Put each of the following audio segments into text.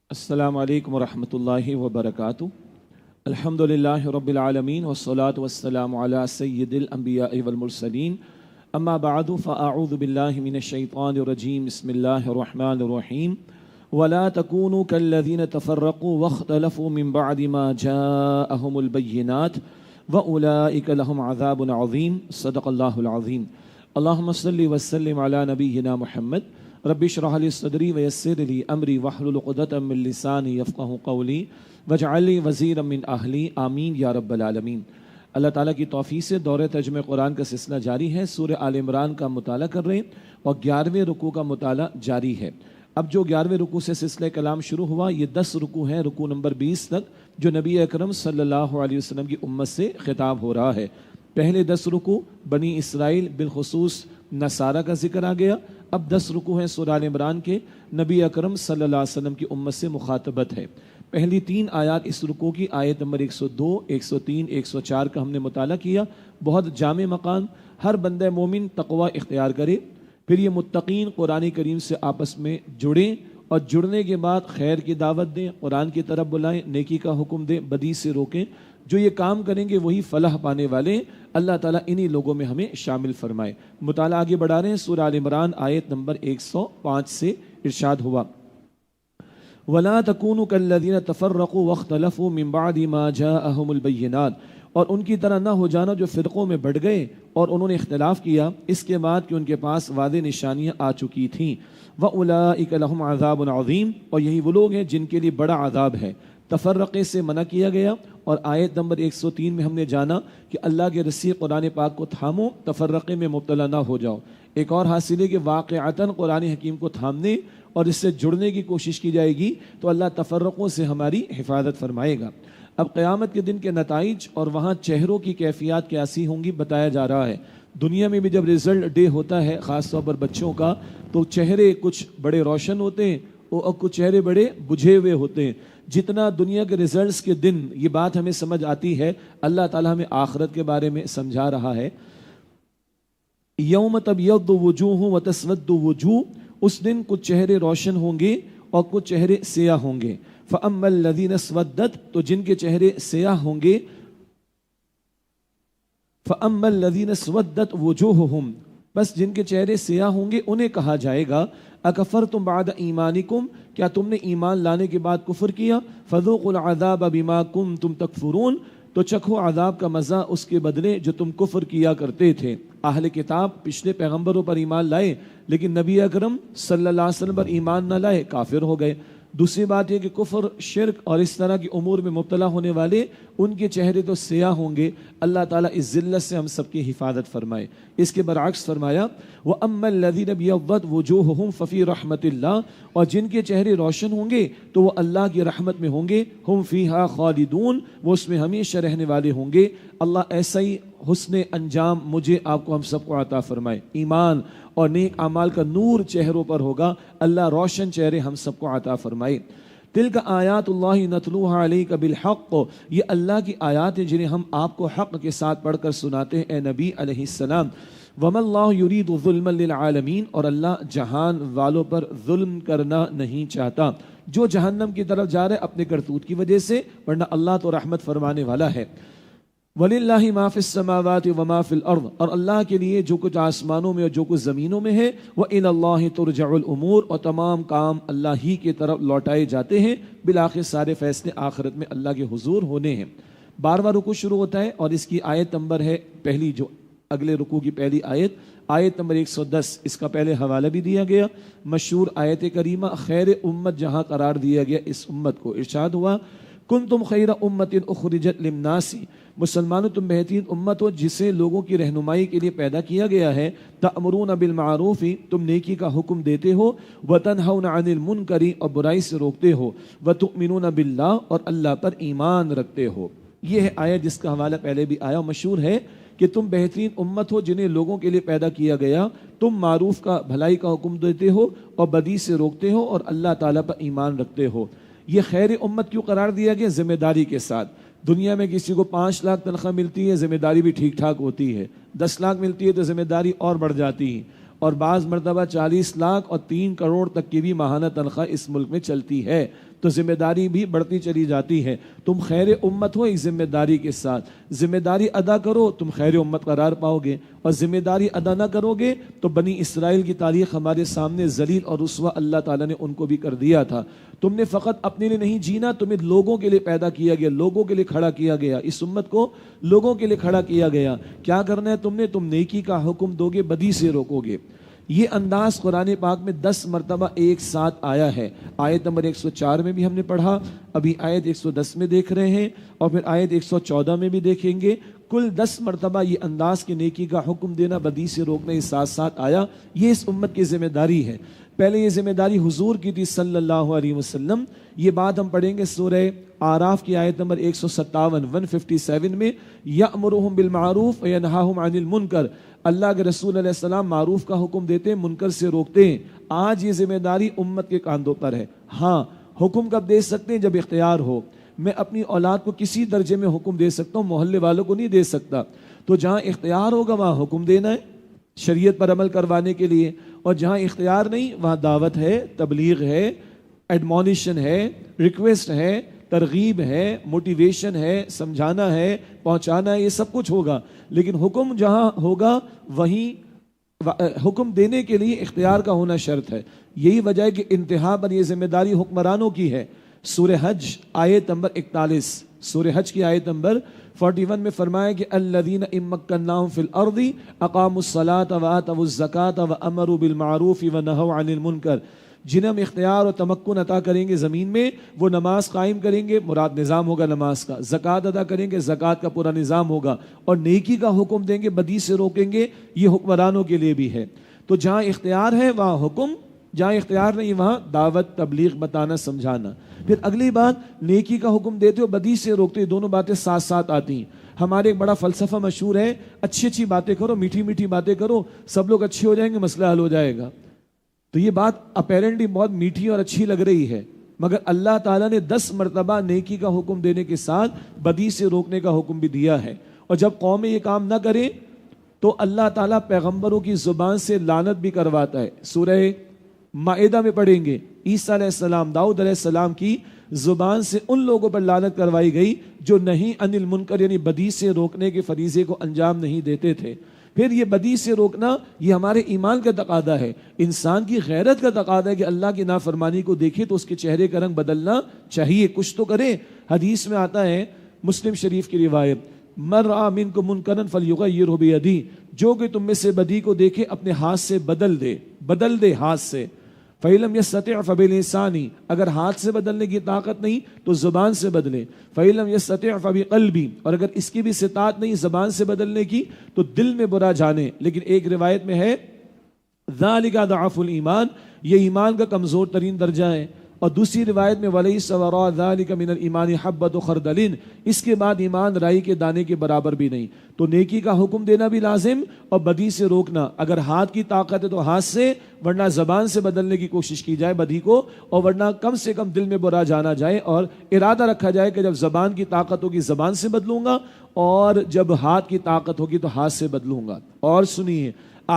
السلام علیکم ورحمۃ اللہ وبرکاتہ. الحمدللہ رب العالمین والصلاة والسلام علی سید الانبیاء والمرسلین. اما بعد فاعوذ باللہ من الشیطان الرجیم. بسم اللہ الرحمن الرحیم. ولا تکونوا کالذین تفرقوا واختلفوا من بعد ما جاءهم البینات واولئک لهم عذاب عظیم. صدق اللہ العظیم. اللہم صلی وسلم علی نبینا محمد. رب اشرح لي صدري ويسر لي امري واحلل عقدة من لساني يفقهوا قولي واجعل لي وزيرا من اهلي. آمین یا رب العالمین. اللہ تعالیٰ کی توفیق سے دورہ ترجمہ قرآن کا سلسلہ جاری ہے. سورہ آل عمران کا مطالعہ کر رہے ہیں اور 11ویں رکوع کا مطالعہ جاری ہے. اب جو 11ویں رکوع سے سلسلہ کلام شروع ہوا، یہ 10 رکوع ہیں، رکوع نمبر 20 تک، جو نبی اکرم صلی اللہ علیہ وسلم کی امت سے خطاب ہو رہا ہے. پہلے 10 رکوع بنی اسرائیل بالخصوص نصارہ کا ذکر آ گیا. اب 10 رکوع ہیں سورہ آل عمران کے، نبی اکرم صلی اللہ علیہ وسلم کی امت سے مخاطبت ہے. پہلی 3 آیات اس رکوع کی، آیت نمبر 102، 103، 104 کا ہم نے مطالعہ کیا. بہت جامع مقام، ہر بندہ مومن تقوی اختیار کرے، پھر یہ متقین قرآن کریم سے آپس میں جڑیں اور جڑنے کے بعد خیر کی دعوت دیں، قرآن کی طرف بلائیں، نیکی کا حکم دیں، بدی سے روکیں. جو یہ کام کریں گے وہی فلاح پانے والے. اللہ تعالیٰ انہی لوگوں میں ہمیں شامل فرمائے. مطالعہ آگے بڑھا رہے ہیں. سورہ آل عمران آیت نمبر 105 سے ارشاد ہوا، وَلَا تَكُونُوا كَالَّذِينَ تَفَرَّقُوا وَاخْتَلَفُوا مِن بَعْدِ مَا جَاءَهُمُ الْبَيِّنَاتُ. اور ان کی طرح نہ ہو جانا جو فرقوں میں بڑھ گئے اور انہوں نے اختلاف کیا اس کے بعد کہ ان کے پاس واضح نشانیاں آ چکی تھیں. وَأُولَئِكَ لَهُمْ عَذَابٌ عَظِيمٌ. اور یہی وہ لوگ ہیں جن کے لیے بڑا عذاب ہے. تفرقے سے منع کیا گیا اور آیت نمبر 103 میں ہم نے جانا کہ اللہ کے رسی قرآن پاک کو تھامو، تفرقے میں مبتلا نہ ہو جاؤ. ایک اور حاصل ہے کہ واقعتاً قرآن حکیم کو تھامنے اور اس سے جڑنے کی کوشش کی جائے گی تو اللہ تفرقوں سے ہماری حفاظت فرمائے گا. اب قیامت کے دن کے نتائج اور وہاں چہروں کی کیفیات کیسی ہوں گی بتایا جا رہا ہے. دنیا میں بھی جب رزلٹ ڈے ہوتا ہے خاص طور پر بچوں کا تو چہرے کچھ بڑے روشن ہوتے ہیں اور کچھ چہرے بڑے بجھے ہوئے ہوتے ہیں. جتنا دنیا کے ریزلٹس کے دن یہ بات ہمیں سمجھ آتی ہے، اللہ تعالیٰ ہمیں آخرت کے بارے میں سمجھا رہا ہے. یوم تبیض وجوہ وتسود وجوہ. اس دن کچھ چہرے روشن ہوں گے اور کچھ چہرے سیاہ ہوں گے. فَأَمَّا الَّذِينَ اسْوَدَّتْ. تو جن کے چہرے سیاہ ہوں گے، فَأَمَّا الَّذِينَ اسْوَدَّتْ وُجُوهُهُمْ. بس جن کے چہرے سیاہ ہوں گے انہیں کہا جائے گا اکفرتم بعد ایمانکم. کیا تم نے ایمان لانے کے بعد کفر کیا؟ فذوقوا العذاب بما کنتم تکفرون. تو چکھو عذاب کا مزہ اس کے بدلے جو تم کفر کیا کرتے تھے. اہل کتاب پچھلے پیغمبروں پر ایمان لائے لیکن نبی اکرم صلی اللہ علیہ وسلم پر ایمان نہ لائے، کافر ہو گئے. دوسری بات یہ کہ کفر، شرک اور اس طرح کی امور میں مبتلا ہونے والے ان کے چہرے تو سیاہ ہوں گے. اللہ تعالیٰ اس ذلت سے ہم سب کی حفاظت فرمائے. اس کے برعکس فرمایا وَأَمَّا الَّذِينَ ابْيَضَّتْ وُجُوهُهُمْ فَفِي رَحْمَةِ اللَّهِ. اور جن کے چہرے روشن ہوں گے تو وہ اللہ کی رحمت میں ہوں گے. ہم فیہا خالدون. وہ اس میں ہمیشہ رہنے والے ہوں گے. اللہ ایسا ہی حسن انجام مجھے آپ کو ہم سب کو عطا فرمائے. ایمان اور نیک اعمال کا نور چہروں پر ہوگا. اللہ روشن چہرے ہم سب کو عطا فرمائے. تلک آیات اللہ نتلوها علیک بالحق. یہ اللہ کی آیات ہیں جنہیں ہم آپ کو حق کے ساتھ پڑھ کر سناتے ہیں اے نبی علیہ السلام. وما اللہ یرید ظلما للعالمین. اور اللہ جہان والوں پر ظلم کرنا نہیں چاہتا. جو جہنم کی طرف جا رہے اپنے کرتوت کی وجہ سے، ورنہ اللہ تو رحمت فرمانے والا ہے. وَلِلَّهِ مَا فِي السَّمَاوَاتِ وَمَا فِي الْأَرْضِ. اور اللہ کے لیے جو کچھ آسمانوں میں اور جو کچھ زمینوں میں ہے. وَإِلَى اللَّهِ تُرْجَعُ الْأُمُورُ. اور تمام کام اللہ ہی کی طرف لوٹائے جاتے ہیں. بالآخر سارے فیصلے آخرت میں اللہ کے حضور ہونے ہیں. 12واں رکوع شروع ہوتا ہے اور اس کی آیت نمبر ہے پہلی، جو اگلے رکوع کی پہلی آیت، آیت نمبر 110. اس کا پہلے حوالہ بھی دیا گیا. مشہور آیت کریمہ خیر امت جہاں قرار دیا گیا اس امت کو. ارشاد ہوا کنتم خیر امت اخرجت للناس. مسلمانوں تم بہترین امت ہو جسے لوگوں کی رہنمائی کے لیے پیدا کیا گیا ہے. تأمرون بالمعروف. تم نیکی کا حکم دیتے ہو. وتنہون عن المنکر. اور برائی سے روکتے ہو. وتؤمنون باللہ. اور اللہ پر ایمان رکھتے ہو. یہ ہے آیت جس کا حوالہ پہلے بھی آیا. مشہور ہے کہ تم بہترین امت ہو جنہیں لوگوں کے لیے پیدا کیا گیا. تم معروف کا، بھلائی کا حکم دیتے ہو اور بدی سے روکتے ہو اور اللہ تعالیٰ پر ایمان رکھتے ہو. یہ خیر امت کیوں قرار دیا گیا؟ ذمہ داری کے ساتھ. دنیا میں کسی کو 5 لاکھ تنخواہ ملتی ہے، ذمہ داری بھی ٹھیک ٹھاک ہوتی ہے، 10 لاکھ ملتی ہے تو ذمہ داری اور بڑھ جاتی ہے، اور بعض مرتبہ 40 لاکھ اور 3 کروڑ تک کی بھی ماہانہ تنخواہ اس ملک میں چلتی ہے، تو ذمہ داری بھی بڑھتی چلی جاتی ہے۔ تم خیر امت ہو ایک ذمہ داری کے ساتھ، ذمہ داری ادا کرو تم خیر امت قرار پاؤ گے، اور ذمہ داری ادا نہ کرو گے تو بنی اسرائیل کی تاریخ ہمارے سامنے ذلیل اور رسوا اللہ تعالیٰ نے ان کو بھی کر دیا تھا۔ تم نے فقط اپنے لیے نہیں جینا، تمہیں لوگوں کے لیے پیدا کیا گیا، لوگوں کے لیے کھڑا کیا گیا، اس امت کو لوگوں کے لیے کھڑا کیا گیا۔ کیا کرنا ہے تم نے؟ تم نیکی کا حکم دو گے، بدی سے روکو گے۔ یہ انداز قرآن پاک میں 10 مرتبہ ایک ساتھ آیا ہے۔ آیت نمبر 104 میں بھی ہم نے پڑھا، ابھی آیت 110 میں دیکھ رہے ہیں، اور پھر آیت 114 میں بھی دیکھیں گے۔ کل 10 مرتبہ یہ انداز کی نیکی کا حکم دینا، بدی سے روکنا، یہ ساتھ ساتھ آیا۔ یہ اس امت کی ذمہ داری ہے۔ پہلے یہ ذمہ داری حضور کی تھی صلی اللہ علیہ وسلم۔ یہ بات ہم پڑھیں گے سورہ اعراف کی آیت نمبر 157 میں، یأمرہم بالمعروف وینہاہم عن المنکر۔ اللہ کے رسول علیہ السلام معروف کا حکم دیتے ہیں، منکر سے روکتے ہیں۔ آج یہ ذمہ داری امت کے کاندھوں پر ہے۔ ہاں، حکم کب دے سکتے ہیں؟ جب اختیار ہو۔ میں اپنی اولاد کو کسی درجے میں حکم دے سکتا ہوں، محلے والوں کو نہیں دے سکتا۔ تو جہاں اختیار ہوگا وہاں حکم دینا ہے شریعت پر عمل کروانے کے لیے، اور جہاں اختیار نہیں وہاں دعوت ہے، تبلیغ ہے، ایڈمونیشن ہے، ریکویسٹ ہے، ترغیب ہے، موٹیویشن ہے، سمجھانا ہے، پہنچانا ہے، یہ سب کچھ ہوگا۔ لیکن حکم جہاں ہوگا وہیں حکم دینے کے لیے اختیار کا ہونا شرط ہے۔ یہی وجہ ہے کہ انتہا پر یہ ذمہ داری حکمرانوں کی ہے۔ سورہ حج آیت نمبر 41، سورہ حج کی آیت نمبر 41 میں فرمایا کہ الذین ان مکناہم فی الارض اقاموا الصلاۃ وآتوا الزکاۃ وامروا بالمعروف ونہوا عن المنکر۔ جنہیں ہم اختیار اور تمکن عطا کریں گے زمین میں، وہ نماز قائم کریں گے، مراد نظام ہوگا نماز کا، زکوٰۃ ادا کریں گے، زکوٰۃ کا پورا نظام ہوگا، اور نیکی کا حکم دیں گے، بدی سے روکیں گے۔ یہ حکمرانوں کے لیے بھی ہے۔ تو جہاں اختیار ہے وہاں حکم، جہاں اختیار نہیں وہاں دعوت، تبلیغ، بتانا، سمجھانا۔ پھر اگلی بات، نیکی کا حکم دیتے ہو، بدی سے روکتے ہو، دونوں باتیں ساتھ ساتھ آتی ہیں۔ ہمارے ایک بڑا فلسفہ مشہور ہے، اچھی اچھی باتیں کرو، میٹھی میٹھی باتیں کرو، سب لوگ اچھے ہو جائیں گے، مسئلہ حل ہو جائے گا۔ تو یہ بات اپیرنٹلی بہت میٹھی اور اچھی لگ رہی ہے، مگر اللہ تعالیٰ نے 10 مرتبہ نیکی کا حکم دینے کے ساتھ بدی سے روکنے کا حکم بھی دیا ہے۔ اور جب قومیں یہ کام نہ کریں تو اللہ تعالیٰ پیغمبروں کی زبان سے لعنت بھی کرواتا ہے۔ سورہ مائدہ میں پڑھیں گے، عیسیٰ علیہ السلام، داؤد علیہ السلام کی زبان سے ان لوگوں پر لعنت کروائی گئی جو نہیں عن المنکر یعنی بدی سے روکنے کے فریضے کو انجام نہیں دیتے تھے۔ پھر یہ بدی سے روکنا یہ ہمارے ایمان کا تقاضا ہے، انسان کی غیرت کا تقاضا ہے کہ اللہ کی نافرمانی کو دیکھے تو اس کے چہرے کا رنگ بدلنا چاہیے، کچھ تو کرے۔ حدیث میں آتا ہے، مسلم شریف کی روایت، من رأى منکم منکرا فلیغیرہ بیدہ، جو کہ تم میں سے بدی کو دیکھے اپنے ہاتھ سے بدل دے ہاتھ سے۔ فَإِلَمْ يَسْتَطِعْ فَبِلِسَانِهِ، اگر ہاتھ سے بدلنے کی طاقت نہیں تو زبان سے بدلے۔ فَإِلَمْ يَسْتَطِعْ فَبِقَلْبِهِ، اور اگر اس کی بھی استطاعت نہیں زبان سے بدلنے کی تو دل میں برا جانے۔ لیکن ایک روایت میں ہے ذَلِكَ ضَعْفُ الْإِيمَانِ، یہ ایمان کا کمزور ترین درجہ ہے۔ اور دوسری روایت میں وَلَيْسَ وَرَاءَ ذَلِكَ مِنَ الْإِيمَانِ حَبَّةُ خَرْدَلٍ، اس کے بعد ایمان رائی کے دانے کے برابر بھی نہیں۔ تو نیکی کا حکم دینا بھی لازم اور بدی سے روکنا، اگر ہاتھ کی طاقت ہے تو ہاتھ سے، ورنہ زبان سے بدلنے کی کوشش کی جائے بدی کو، اور ورنہ کم سے کم دل میں برا جانا جائے اور ارادہ رکھا جائے کہ جب زبان کی طاقت ہوگی زبان سے بدلوں گا، اور جب ہاتھ کی طاقت ہوگی تو ہاتھ سے بدلوں گا۔ اور سنیے،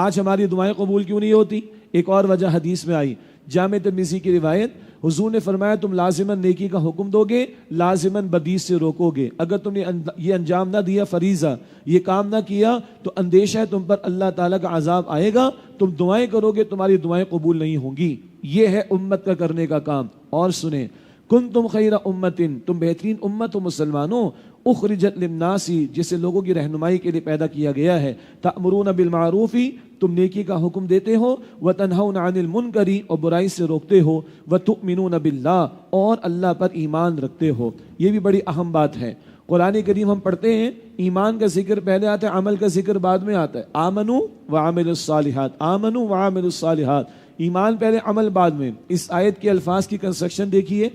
آج ہماری دعائیں قبول کیوں نہیں ہوتی؟ ایک اور وجہ حدیث میں آئی، جامع ترمذی کی روایت، حضور نے فرمایا تم لازماً نیکی کا حکم دو گے، لازماً بدی سے روکو گے۔ اگر تم نے یہ انجام نہ دیا، فریضہ یہ کام نہ کیا، تو اندیشہ ہے تم پر اللہ تعالیٰ کا عذاب آئے گا، تم دعائیں کرو گے تمہاری دعائیں قبول نہیں ہوں گی۔ یہ ہے امت کا کرنے کا کام۔ اور سنیں، کنتم خیر امت، تم بہترین امت ہو مسلمانوں، اخرجت للناس، جسے لوگوں کی رہنمائی کے لیے پیدا کیا گیا ہے، تأمرون بالمعروف، تم نیکی کا حکم دیتے ہو، وتنہون عن المنکر، اور برائی سے روکتے ہو، وتؤمنون باللہ، اور اللہ پر ایمان رکھتے ہو۔ یہ بھی بڑی اہم بات ہے۔ قرآن کریم ہم پڑھتے ہیں، ایمان کا ذکر پہلے آتا ہے، عمل کا ذکر بعد میں آتا ہے۔ آمنوا وعملوا الصالحات، آمنوا وعملوا الصالحات، ایمان پہلے عمل بعد میں۔ اس آیت کے الفاظ کی کنسٹرکشن دیکھیے،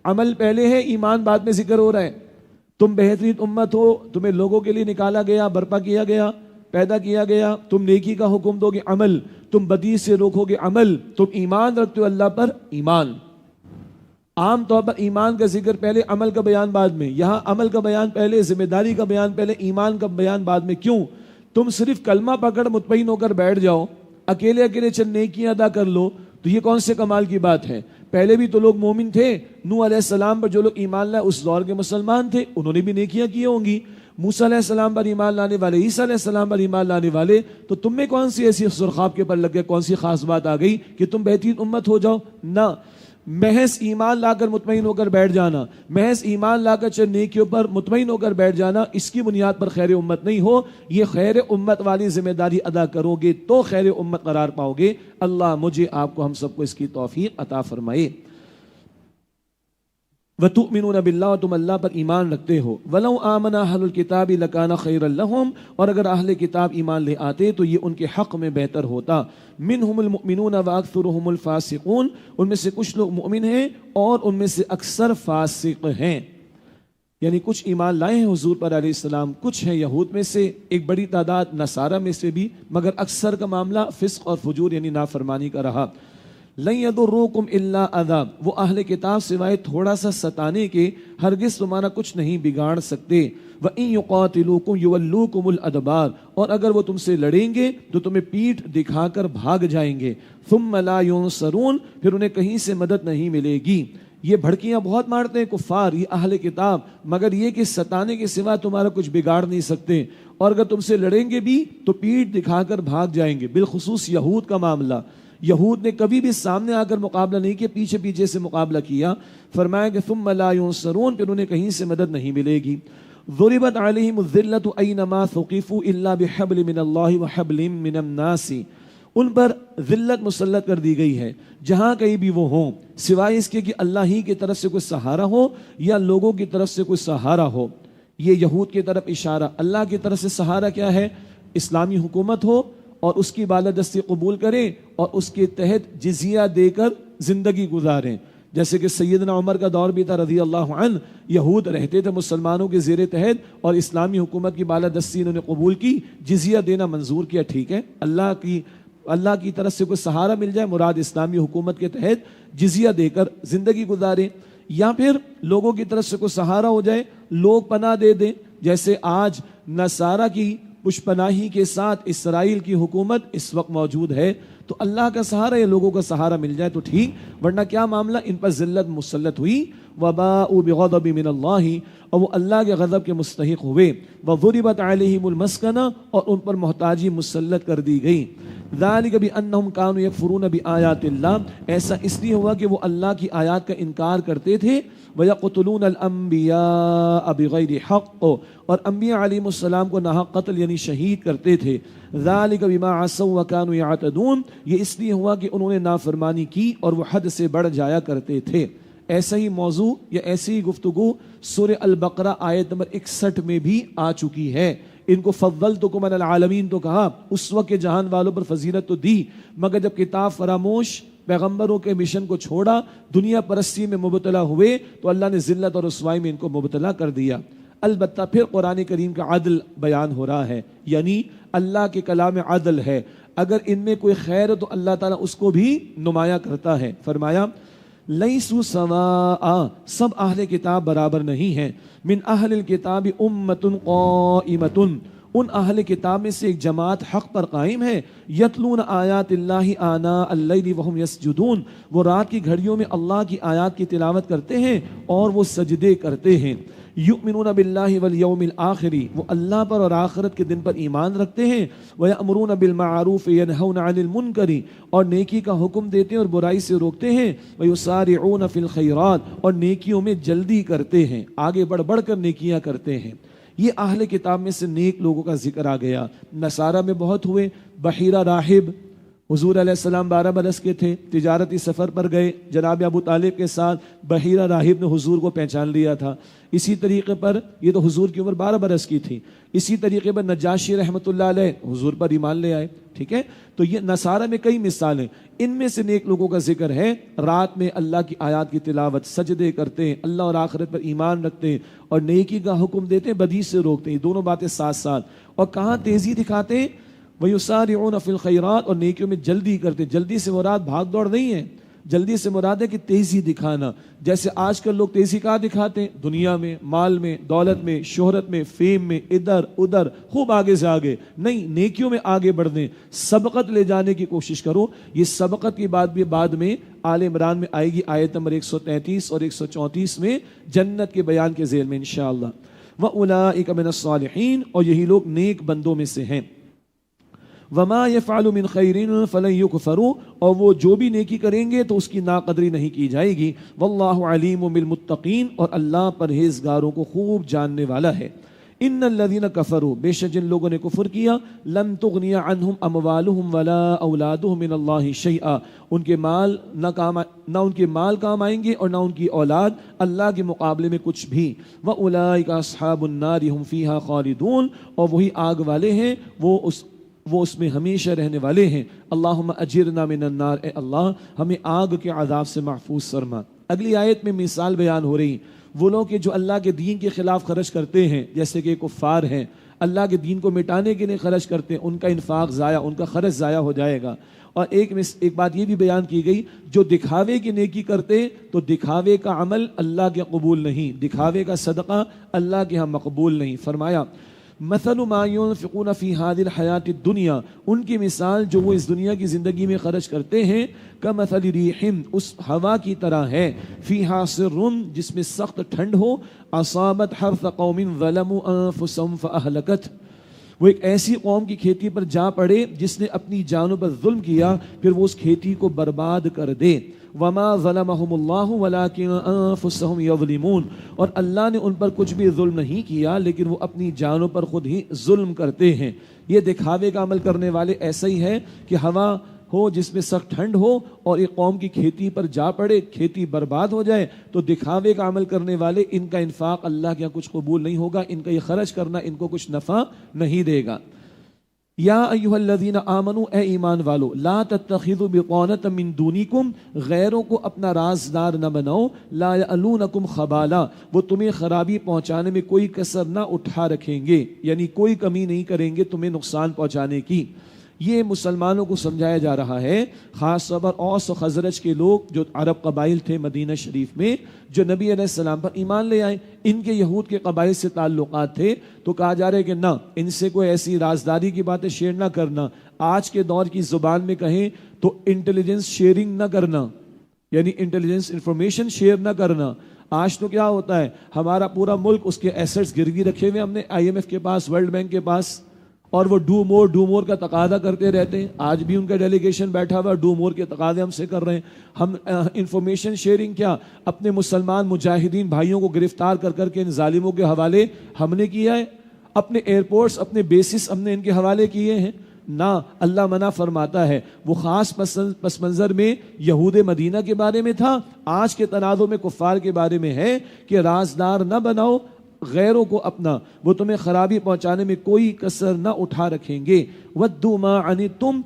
عمل پہلے ہے، ایمان بعد میں ذکر ہو رہا ہے۔ تم بہترین امت ہو، تمہیں لوگوں کے لیے نکالا گیا، برپا کیا گیا، پیدا کیا گیا، تم نیکی کا حکم دو گے، عمل، تم بدی سے روکو گے، عمل، تم ایمان رکھتے ہو اللہ پر، ایمان۔ عام طور پر ایمان کا ذکر پہلے، عمل کا بیان بعد میں. یہاں عمل کا بیان پہلے، ذمہ داری کا بیان پہلے، ایمان کا بیان بعد میں. کیوں؟ تم صرف کلمہ پکڑ مطمئن ہو کر بیٹھ جاؤ، اکیلے اکیلے چند نیکیاں ادا کر لو، تو یہ کون سے کمال کی بات ہے؟ پہلے بھی تو لوگ مومن تھے. نوح علیہ السلام پر جو لوگ ایمان لائے اس دور کے مسلمان تھے، انہوں نے بھی نیکیاں کی ہوں گی. موسیٰ علیہ السلام پر ایمان لانے والے، عیسیٰ علیہ السلام پر ایمان لانے والے. تو تم میں کون سی ایسی سرخاب کے پر لگ گئے، کون سی خاص بات آ گئی کہ تم بہترین امت ہو جاؤ؟ نہ، محض ایمان لا کر مطمئن ہو کر بیٹھ جانا، محض ایمان لا کر چند نیکیوں پر مطمئن ہو کر بیٹھ جانا، اس کی بنیاد پر خیر امت نہیں ہو. یہ خیر امت والی ذمہ داری ادا کرو گے تو خیر امت قرار پاؤ گے. اللہ مجھے، آپ کو، ہم سب کو اس کی توفیق عطا فرمائے. وَتُؤْمِنُونَ بِاللَّهِ، اور تم اللہ پر ایمان رکھتے ہو. وَلَوْ آمَنَ أَهْلُ الْكِتَابِ لَكَانَ خَيْرًا لَهُمْ، اور اگر اہل کتاب ایمان لے آتے تو یہ ان کے حق میں بہتر ہوتا. مِنْهُمُ الْمُؤْمِنُونَ وَأَكْثَرُهُمُ الْفَاسِقُونَ، ان میں سے کچھ لوگ مؤمن ہیں اور ان میں سے اکثر فاسق ہیں. یعنی کچھ ایمان لائے ہیں حضور پر علیہ السلام، کچھ ہیں یہود میں سے، ایک بڑی تعداد نصارہ میں سے بھی، مگر اکثر کا معاملہ فسق اور فجور یعنی نافرمانی کا رہا. لن يضروكم الا اذى، وہ اہل کتاب سوائے تھوڑا سا ستانے کے ہرگز تمہارا کچھ نہیں بگاڑ سکتے. وَإِن يُقَاتِلُوكُمْ يُوَلُّوكُمُ الْأَدْبَارَ، اور اگر وہ تم سے لڑیں گے تو تمہیں پیٹھ دکھا کر بھاگ جائیں گے. ثُمَّ لَا يُنصَرُونَ، پھر انہیں کہیں سے مدد نہیں ملے گی. یہ بھڑکیاں بہت مارتے ہیں کفار، یہ اہل کتاب، مگر یہ کہ ستانے کے سوا تمہارا کچھ بگاڑ نہیں سکتے، اور اگر تم سے لڑیں گے بھی تو پیٹھ دکھا کر بھاگ جائیں گے. بالخصوص یہود کا معاملہ، یہود نے کبھی بھی سامنے آ کر مقابلہ نہیں کیا، پیچھے پیچھے سے مقابلہ کیا. فرمایا کہ ثم لا ينصرون، پھر انہیں کہیں سے مدد نہیں ملے گی. ضربت علیہم الذلۃ اینما ثقفوا الا بحبل من اللہ وحبل من الناس، ان پر ذلت مسلط کر دی گئی ہے جہاں کہیں بھی وہ ہوں، سوائے اس کے کہ اللہ ہی کی طرف سے کوئی سہارا ہو یا لوگوں کی طرف سے کوئی سہارا ہو. یہ یہود کی طرف اشارہ. اللہ کی طرف سے سہارا کیا ہے؟ اسلامی حکومت ہو اور اس کی بالادستی قبول کریں اور اس کے تحت جزیہ دے کر زندگی گزاریں. جیسے کہ سیدنا عمر کا دور بھی تھا رضی اللہ عنہ، یہود رہتے تھے مسلمانوں کے زیر تحت اور اسلامی حکومت کی بالادستی انہوں نے قبول کی، جزیہ دینا منظور کیا. ٹھیک ہے، اللہ کی طرف سے کوئی سہارا مل جائے، مراد اسلامی حکومت کے تحت جزیہ دے کر زندگی گزاریں، یا پھر لوگوں کی طرف سے کوئی سہارا ہو جائے، لوگ پناہ دے دیں. جیسے آج نصارہ کی پش پناہی کے ساتھ اسرائیل کی حکومت اس وقت موجود ہے، تو اللہ کا سہارا یا لوگوں کا سہارا مل جائے تو ٹھیک، ورنہ کیا معاملہ؟ ان پر ذلت مسلط ہوئی. وباءوا بغضب من اللہ، اور وہ اللہ کے غضب کے مستحق ہوئے. وضربت علیہم المسکنہ، اور ان پر محتاجی مسلط کر دی گئی. ذالک بانہم کانوا یکفرون بآیات اللہ، ایسا اس لیے ہوا کہ وہ اللہ کی آیات کا انکار کرتے تھے. وَيَقْتُلُونَ الْأَنْبِيَاءَ بِغَيْرِ حَقٍّ، اور انبیاء علیہم السلام کو ناحق قتل یعنی شہید کرتے تھے. ذَلِكَ بِمَا عَصَوْا وَكَانُوا يَعْتَدُونَ، یہ اس لیے ہوا کہ انہوں نے نافرمانی کی اور وہ حد سے بڑھ جایا کرتے تھے. ایسا ہی موضوع یا ایسی ہی گفتگو سورہ البقرہ آیت نمبر 61 میں بھی آ چکی ہے. ان کو فضلتکم علی العالمین تو کہا، اس وقت کے جہان والوں پر فضیلت تو دی، مگر جب کتاب فراموش، پیغمبروں کے مشن کو چھوڑا، دنیا پرستی میں مبتلا ہوئے تو اللہ نے ذلت اور رسوائی میں ان کو مبتلا کر دیا. البتہ پھر قرآن کریم کا عدل بیان ہو رہا ہے، یعنی اللہ کے کلام عدل ہے. اگر ان میں کوئی خیر ہے تو اللہ تعالیٰ اس کو بھی نمایاں کرتا ہے. فرمایا لیسوا سواء، سب اہل کتاب برابر نہیں ہیں. من اہل الکتاب امۃ قائمۃ، ان اہل کتاب میں سے ایک جماعت حق پر قائم ہے. یتلون آیات اللہ آناء اللیل وہم یسجدون، وہ رات کی گھڑیوں میں اللہ کی آیات کی تلاوت کرتے ہیں اور وہ سجدے کرتے ہیں. یؤمنون باللہ والیوم الآخر، وہ اللہ پر اور آخرت کے دن پر ایمان رکھتے ہیں. ویأمرون بالمعروف ینہون عن المنکر، اور نیکی کا حکم دیتے ہیں اور برائی سے روکتے ہیں. ویسارعون فی الخیرات، اور نیکیوں میں جلدی کرتے ہیں، آگے بڑھ بڑھ کر نیکیاں کرتے ہیں. یہ اہل کتاب میں سے نیک لوگوں کا ذکر آ گیا. نصارہ میں بہت ہوئے. بحیرہ راہب، حضور علیہ السلام 12 برس کے تھے، تجارتی سفر پر گئے جناب ابو طالب کے ساتھ. بحیرہ راہب نے حضور کو پہچان لیا تھا. اسی طریقے پر یہ تو حضور کی عمر 12 برس کی تھی. اسی طریقے پر نجاشی رحمۃ اللہ علیہ حضور پر ایمان لے آئے. ٹھیک ہے، تو یہ نصارہ میں کئی مثالیں. ان میں سے نیک لوگوں کا ذکر ہے، رات میں اللہ کی آیات کی تلاوت، سجدے کرتے ہیں، اللہ اور آخرت پر ایمان رکھتے ہیں اور نیکی کا حکم دیتے ہیں، بدی سے روکتے ہیں. دونوں باتیں ساتھ ساتھ. اور کہاں تیزی دکھاتے ہیں؟ وَيُسَارِعُونَ فِي الْخَيْرَاتِ، اور نیکیوں میں جلدی کرتے ہیں. جلدی سے مراد بھاگ دوڑ نہیں ہے، جلدی سے مراد ہے کہ تیزی دکھانا. جیسے آج کل لوگ تیزی کہاں دکھاتے ہیں؟ دنیا میں، مال میں، دولت میں، شہرت میں، فیم میں، ادھر ادھر خوب آگے سے آگے. نہیں، نیکیوں میں آگے بڑھنے، سبقت لے جانے کی کوشش کرو. یہ سبقت کی بات بھی بعد میں آل عمران میں آئے گی، آیت نمبر 133 اور 134 میں جنت کے بیان کے ذیل میں انشاءاللہ. وَأُولَٰئِكَ مِنَ الصَّالِحِينَ، اور یہی لوگ نیک بندوں میں سے ہیں. وَمَا يَفْعَلُ مِنْ خَيْرٍ فَلَنْ يُكْفَرُوا، اور وہ جو بھی نیکی کریں گے تو اس کی ناقدری نہیں کی جائے گی. وَاللَّهُ عَلِيمٌ بِالْمُتَّقِينَ، اور اللہ پرہیزگاروں کو خوب جاننے والا ہے. ان الذين كفروا، بے شک جن لوگوں نے کفر کیا، لن تغنی عنہم اموالہم ولا اولادہم من اللہ شیئا، ان کے مال نہ ان کے مال کام آئیں گے اور نہ ان کی اولاد اللہ کے مقابلے میں کچھ بھی. واولئک اصحاب النار هم فیها خالدون، اور وہی آگ والے ہیں، وہ اس میں ہمیشہ رہنے والے ہیں. اللہم اجرنا من النار، اے اللہ ہمیں آگ کے عذاب سے محفوظ فرما. اگلی آیت میں مثال بیان ہو رہی، وہ لوگ جو اللہ کے دین کے خلاف خرچ کرتے ہیں، جیسے کہ کفار ہیں، اللہ کے دین کو مٹانے کے لیے خرچ کرتے ہیں، ان کا انفاق ضائع، ان کا خرچ ضائع ہو جائے گا. اور ایک بات یہ بھی بیان کی گئی، جو دکھاوے کی نیکی کرتے تو دکھاوے کا عمل اللہ کے قبول نہیں، دکھاوے کا صدقہ اللہ کے ہاں مقبول نہیں. فرمایا مثل ما ينفقون في هذه الحیات الدنیا، ان کی مثال جو وہ اس دنیا کی زندگی میں خرچ کرتے ہیں، کمثل ریح، اس ہوا کی طرح ہے، فیہا سر، جس میں سخت ٹھنڈ ہو، اصابت حرث قوم ظلموا انفسهم فاہلکت، وہ ایک ایسی قوم کی کھیتی پر جا پڑے جس نے اپنی جانوں پر ظلم کیا، پھر وہ اس کھیتی کو برباد کر دے. وما ظلمهم اللہ ولکن انفسهم یظلمون، اور اللہ نے ان پر کچھ بھی ظلم نہیں کیا لیکن وہ اپنی جانوں پر خود ہی ظلم کرتے ہیں. یہ دکھاوے کا عمل کرنے والے ایسا ہی ہے کہ ہوا ہو جس میں سخت ٹھنڈ ہو اور ایک قوم کی کھیتی پر جا پڑے، کھیتی برباد ہو جائے، تو دکھاوے کا عمل کرنے والے ان کا انفاق اللہ کے یہاں کچھ قبول نہیں ہوگا، ان کا یہ خرچ کرنا ان کو کچھ نفع نہیں دے گا. یا ایھا الذین آمنوا، اے ایمان والو، لا تتخذوا بطانۃ من دونکم، غیروں کو اپنا رازدار نہ بناؤ، لا یعلونکم خبالا، وہ تمہیں خرابی پہنچانے میں کوئی کسر نہ اٹھا رکھیں گے، یعنی کوئی کمی نہیں کریں گے تمہیں نقصان پہنچانے کی. یہ مسلمانوں کو سمجھایا جا رہا ہے، خاص طور پر اوس و خزرج کے لوگ جو عرب قبائل تھے مدینہ شریف میں، جو نبی علیہ السلام پر ایمان لے آئے، ان کے یہود کے قبائل سے تعلقات تھے، تو کہا جا رہا ہے کہ نہ، ان سے کوئی ایسی رازداری کی باتیں شیئر نہ کرنا. آج کے دور کی زبان میں کہیں تو انٹیلیجنس شیئرنگ نہ کرنا، یعنی انٹیلیجنس انفارمیشن شیئر نہ کرنا. آج تو کیا ہوتا ہے، ہمارا پورا ملک اس کے ایسٹس گروی رکھے ہوئے ہم نے IMF کے پاس، ورلڈ بینک کے پاس، اور وہ ڈو مور کا تقاضا کرتے رہتے ہیں. آج بھی ان کا ڈیلیگیشن بیٹھا ہوا ڈو مور کے تقاضے ہم سے کر رہے ہیں. ہم انفارمیشن شیئرنگ کیا، اپنے مسلمان مجاہدین بھائیوں کو گرفتار کر کے ان ظالموں کے حوالے ہم نے کیا ہے، اپنے ایئرپورٹس، اپنے بیسس ہم نے ان کے حوالے کیے ہیں. نہ، اللہ منع فرماتا ہے. وہ خاص پس منظر میں یہود مدینہ کے بارے میں تھا، آج کے تناظر میں کفار کے بارے میں ہے کہ رازدار نہ بناؤ غیروں کو اپنا، وہ تمہیں خرابی پہنچانے میں کوئی کسر نہ اٹھا رکھیں گے. وَدُّوا مَا عَنِتُّمْ،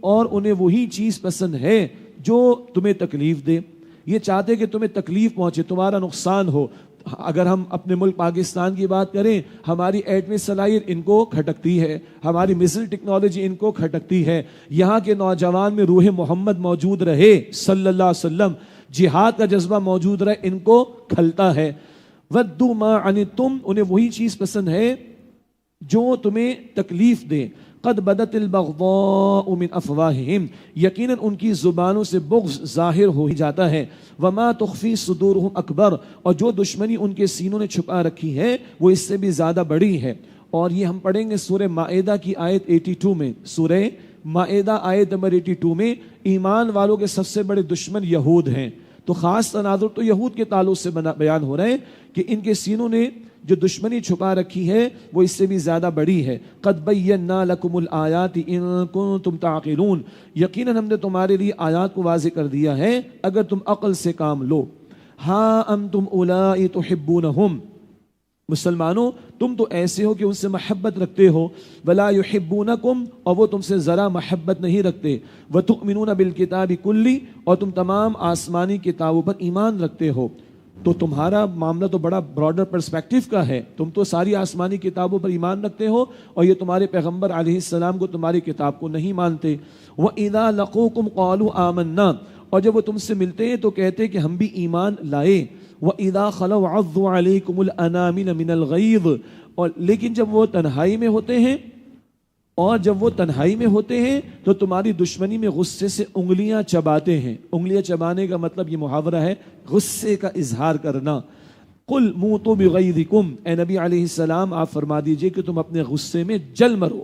انہیں وہی چیز پسند ہے جو تمہیں تکلیف دے. یہ چاہتے کہ تمہیں تکلیف پہنچے، تمہارا نقصان ہو. اگر ہم اپنے ملک پاکستان کی بات کریں، ہماری ایٹمی صلاحیت ان کو کھٹکتی ہے، ہماری میزائل ٹیکنالوجی ان کو کھٹکتی ہے. یہاں کے نوجوان میں روح محمد موجود رہے صلی اللہ علیہ وسلم، جہاد کا جذبہ موجود رہے، ان کو کھلتا ہے. وَدُّوا مَا عَنِتُّمْ، انہیں وہی چیز پسند ہے جو تمہیں تکلیف دے. قَدْ بَدَتِ الْبَغْضَاءُ مِنْ أَفْوَاهِهِمْ، یقیناً ان کی زبانوں سے بغض ظاہر ہو ہی جاتا ہے. وَمَا تُخْفِي صُدُورُهُمْ أَكْبَرُ، اور جو دشمنی ان کے سینوں نے چھپا رکھی ہے وہ اس سے بھی زیادہ بڑی ہے. اور یہ ہم پڑھیں گے سورہ مائدہ کی آیت 82 میں. سورہ مائدہ آیت نمبر 82 میں ایمان والوں کے سب سے بڑے دشمن یہود ہیں. تو خاص تناظر تو یہود کے تعلق سے بیان ہو رہے ہیں کہ ان کے سینوں نے جو دشمنی چھپا رکھی ہے وہ اس سے بھی زیادہ بڑی ہے. قد بینا لکم الآیات ان کنتم تعقلون، یقیناً ہم نے تمہارے لیے آیات کو واضح کر دیا ہے اگر تم عقل سے کام لو. ہاں انتم اولائی تحبونہم، مسلمانوں تم تو ایسے ہو کہ ان سے محبت رکھتے ہو. ولا یحبونکم، اور وہ تم سے ذرا محبت نہیں رکھتے. وتؤمنون بالکتاب کلی، اور تم تمام آسمانی کتابوں پر ایمان رکھتے ہو. تو تمہارا معاملہ تو بڑا براڈر پرسپیکٹو کا ہے، تم تو ساری آسمانی کتابوں پر ایمان رکھتے ہو اور یہ تمہارے پیغمبر علیہ السلام کو، تمہاری کتاب کو نہیں مانتے. وَإِذَا لَقُوكُمْ قَالُوا آمَنَّا، اور جب وہ تم سے ملتے ہیں تو کہتے ہیں کہ ہم بھی ایمان لائے. وَإِذَا خَلَوْا عَضُّوا عَلَيْكُمُ الْأَنَامِلَ مِنَ الْغَيْظِ، اور لیکن جب وہ تنہائی میں ہوتے ہیں، تو تمہاری دشمنی میں غصے سے انگلیاں چباتے ہیں. انگلیاں چبانے کا مطلب یہ محاورہ ہے غصے کا اظہار کرنا. قُلْ مُوتُوا بِغَيْظِكُمْ، اے نبی علیہ السلام آپ فرما دیجئے کہ تم اپنے غصے میں جل مرو.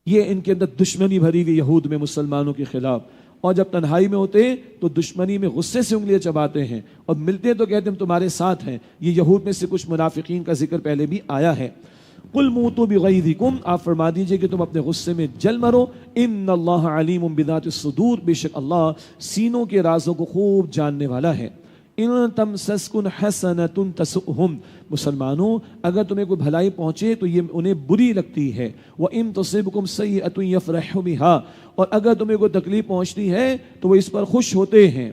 یہ ان کے اندر دشمنی بھری ہوئی یہود میں مسلمانوں کے خلاف. اور جب تنہائی میں ہوتے ہیں تو دشمنی میں غصے سے انگلیاں چباتے ہیں، اور ملتے ہیں تو کہتے ہیں ہم تمہارے ساتھ ہیں. یہ یہود میں سے کچھ منافقین کا ذکر پہلے بھی آیا ہے. قُلْ مُوتُوا بِغَيْظِكُمْ، آپ فرما دیجئے کہ تم اپنے غصے میں جل مرو. إِنَّ اللَّهَ عَلِيمٌ بِذَاتِ الصُّدُورِ، بے شک اللہ سینوں کے رازوں کو خوب جاننے والا ہے. إِن تَمْسَسْكُمْ حَسَنَةٌ تَسُؤْهُمْ، مسلمانوں اگر تمہیں کوئی بھلائی پہنچے تو یہ انہیں بری لگتی ہے. وَإِن تُصِبْكُمْ سَيِّئَةٌ يَفْرَحُوا بِهَا، اور اگر تمہیں کوئی تکلیف پہنچتی ہے تو وہ اس پر خوش ہوتے ہیں.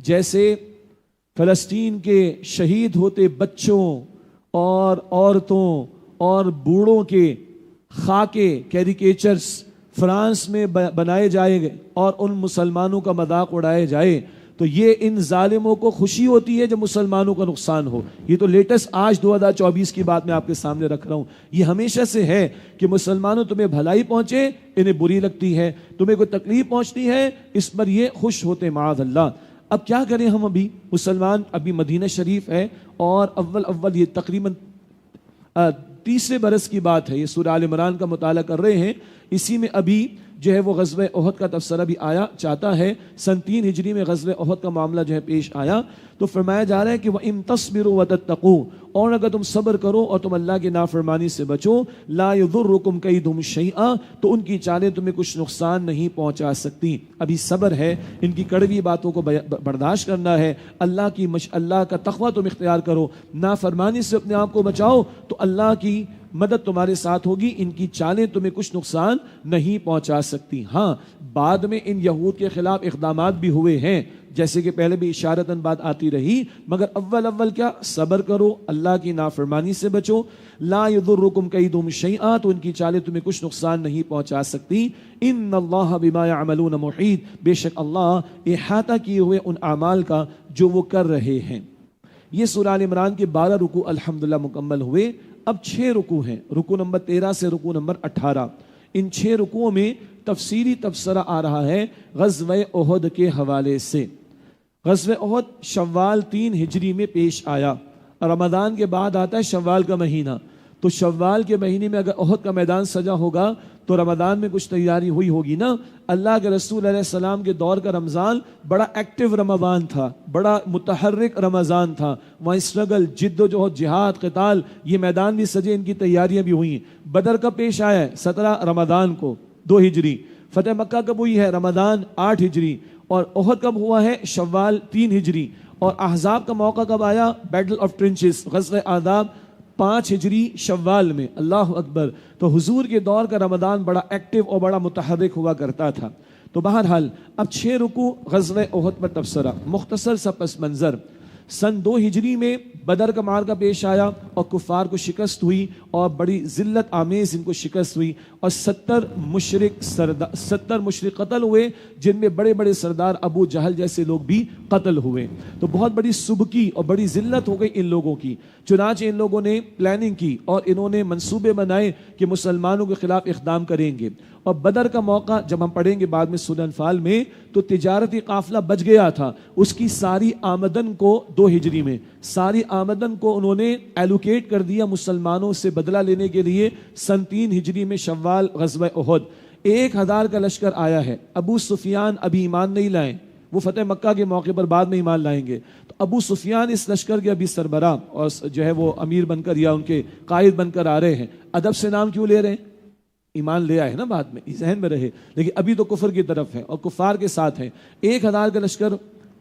جیسے فلسطین کے شہید ہوتے بچوں اور عورتوں اور بوڑھوں کے خاکے کیریکیچرز فرانس میں بنائے جائے گئے اور ان مسلمانوں کا مذاق اڑائے جائے، تو یہ ان ظالموں کو خوشی ہوتی ہے جب مسلمانوں کا نقصان ہو. یہ تو لیٹسٹ آج 2024 کی بات میں آپ کے سامنے رکھ رہا ہوں. یہ ہمیشہ سے ہے کہ مسلمانوں تمہیں بھلائی پہنچے انہیں بری لگتی ہے، تمہیں کوئی تکلیف پہنچتی ہے اس پر یہ خوش ہوتے معاذ اللہ. اب کیا کریں ہم؟ ابھی مسلمان ابھی مدینہ شریف ہے اور اول یہ تقریباً تیسرے برس کی بات ہے، یہ سورہ آل عمران کا مطالعہ کر رہے ہیں. اسی میں ابھی جو ہے وہ غزوہ احد کا تبصرہ بھی آیا چاہتا ہے. سن 3 ہجری میں غزوہ احد کا معاملہ جو ہے پیش آیا، تو فرمایا جا رہا ہے کہ وَإِن تَصْبِرُوا وَتَتَّقُوا، اور اگر تم صبر کرو اور تم اللہ کی نافرمانی سے بچو، لَا يَضُرُّكُمْ كَيْدُهُمْ شَيْئًا، تو ان کی چالیں تمہیں کچھ نقصان نہیں پہنچا سکتی. ابھی صبر ہے، ان کی کڑوی باتوں کو برداشت کرنا ہے. اللہ کا تقوی تم اختیار کرو، نافرمانی سے اپنے آپ کو بچاؤ تو اللہ کی مدد تمہارے ساتھ ہوگی. ان کی چالیں تمہیں کچھ نقصان نہیں پہنچا سکتی. ہاں بعد میں ان یہود کے خلاف اقدامات بھی ہوئے ہیں، جیسے کہ پہلے بھی اشارتاً بات آتی رہی، مگر اول کیا؟ صبر کرو، اللہ کی نافرمانی سے بچو. لا یضرکم کیدہم شیئا، تو ان کی چالیں تمہیں کچھ نقصان نہیں پہنچا سکتی. ان اللہ بما یعملون محیط، بے شک اللہ احاطہ کیے ہوئے ان اعمال کا جو وہ کر رہے ہیں. یہ سورہ آل عمران کے 12 رکوع الحمدللہ مکمل ہوئے. اب 6 رکوع ہیں، رکوع نمبر 13 سے رکوع نمبر 18. ان 6 رکوعوں میں تفصیلی تبصرہ آ رہا ہے غزوہ احد کے حوالے سے. غزوہ احد شوال 3 ہجری میں پیش آیا. رمضان کے بعد آتا ہے شوال کا مہینہ، تو شوال کے مہینے میں اگر احد کا میدان سجا ہوگا تو رمضان میں کچھ تیاری ہوئی ہوگی نا. اللہ کے رسول علیہ السلام کے دور کا رمضان بڑا ایکٹیو رمضان تھا، بڑا متحرک رمضان تھا. وہاں اسٹرگل، جد و جہد، جہاد، قتال، یہ میدان بھی سجے، ان کی تیاریاں بھی ہوئی. بدر کا پیش آیا ہے 17 رمضان کو 2 ہجری. فتح مکہ کب ہوئی ہے؟ رمضان 8 ہجری. اور احد کب ہوا ہے؟ شوال 3 ہجری. اور احزاب کا موقع کب آیا؟ بیٹل آف ٹرنچز، غزوہ احزاب 5 ہجری شوال میں. اللہ اکبر. تو حضور کے دور کا رمضان بڑا ایکٹیو اور بڑا متحرک ہوا کرتا تھا. تو بہرحال اب 6 رکوع غزوہ احد پر تبصرہ. مختصر سا پس منظر. سن 2 ہجری میں بدر کا معرکہ پیش آیا اور کفار کو شکست ہوئی اور بڑی ذلت آمیز ان کو شکست ہوئی، اور 70 مشرک قتل ہوئے، جن میں بڑے بڑے سردار ابو جہل جیسے لوگ بھی قتل ہوئے. تو بہت بڑی سبکی اور بڑی ذلت ہو گئی ان لوگوں کی. چنانچہ ان لوگوں نے پلاننگ کی اور انہوں نے منصوبے بنائے کہ مسلمانوں کے خلاف اقدام کریں گے. اور بدر کا موقع جب ہم پڑھیں گے بعد میں سورہ انفال میں، تو تجارتی قافلہ بچ گیا تھا. اس کی ساری آمدن کو 2 ہجری میں ساری آمدن کو انہوں نے ایلوکیٹ کر دیا مسلمانوں سے بدلہ لینے کے لیے. سن 3 ہجری میں شوال غزوہ احد. 1000 کا لشکر آیا ہے. ابو سفیان ابھی ایمان نہیں لائے، وہ فتح مکہ کے موقع پر بعد میں ایمان لائیں گے. تو ابو سفیان اس لشکر کے ابھی سربراہ اور جو ہے وہ امیر بن کر یا ان کے قائد بن کر آ رہے ہیں. ادب سے نام کیوں لے رہے ہیں؟ ایمان لے آئے نا بعد میں، ذہن میں رہے، لیکن ابھی تو کفر کی طرف ہے اور کفار کے ساتھ ہیں. 1000 کا لشکر،